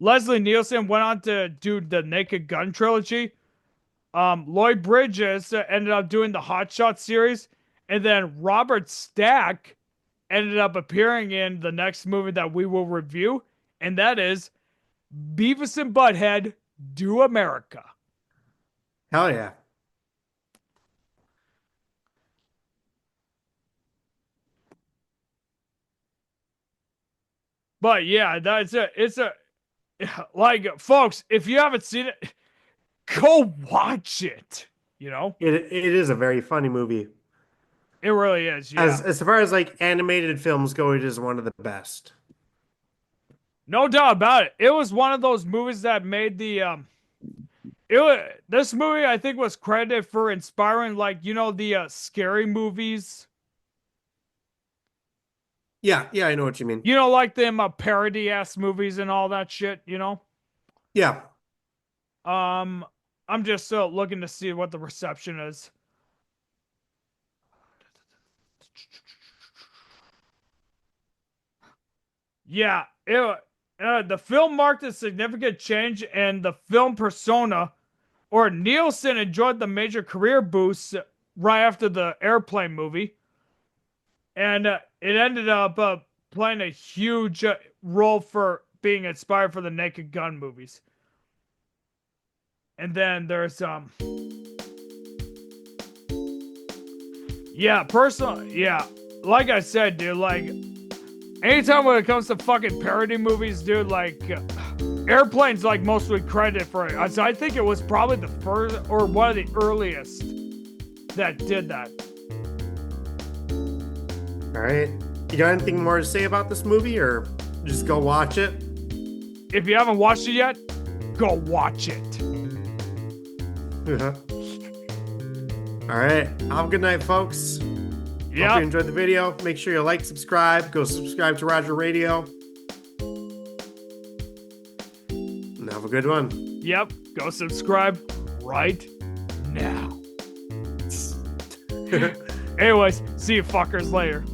Leslie Nielsen went on to do the Naked Gun trilogy. Lloyd Bridges ended up doing the Hot Shot series, and then Robert Stack ended up appearing in the next movie that we will review, and that is Beavis and Butthead Do America. Hell yeah. But yeah, it's a like, folks, if you haven't seen it, go watch it. You know, It is a very funny movie. it really is. Yeah, As far as like animated films go, it is one of the best. no doubt about it. It was one of those movies that made the this movie I think was credited for inspiring, like, you know, the scary movies. Yeah, I know what you mean. You know, like them parody ass movies and all that shit. You know. Yeah. I'm just looking to see what the reception is. Yeah, the film marked a significant change in the film persona, or Nielsen enjoyed the major career boosts right after the Airplane movie. And it ended up playing a huge role for being inspired for the Naked Gun movies. And then there's yeah, personally, yeah, like I said, dude, like anytime when it comes to fucking parody movies, dude, like Airplane's like mostly credited for it. So I think it was probably the first or one of the earliest that did that. All right. You got anything more to say about this movie, or just go watch it? If you haven't watched it yet, go watch it. All right. Have a good night, folks. Hope you Yeah. enjoyed the video. Make sure you like, subscribe. Go subscribe to Roger Radio. And have a good one. Yep. Go subscribe right now. Anyways, see you fuckers later.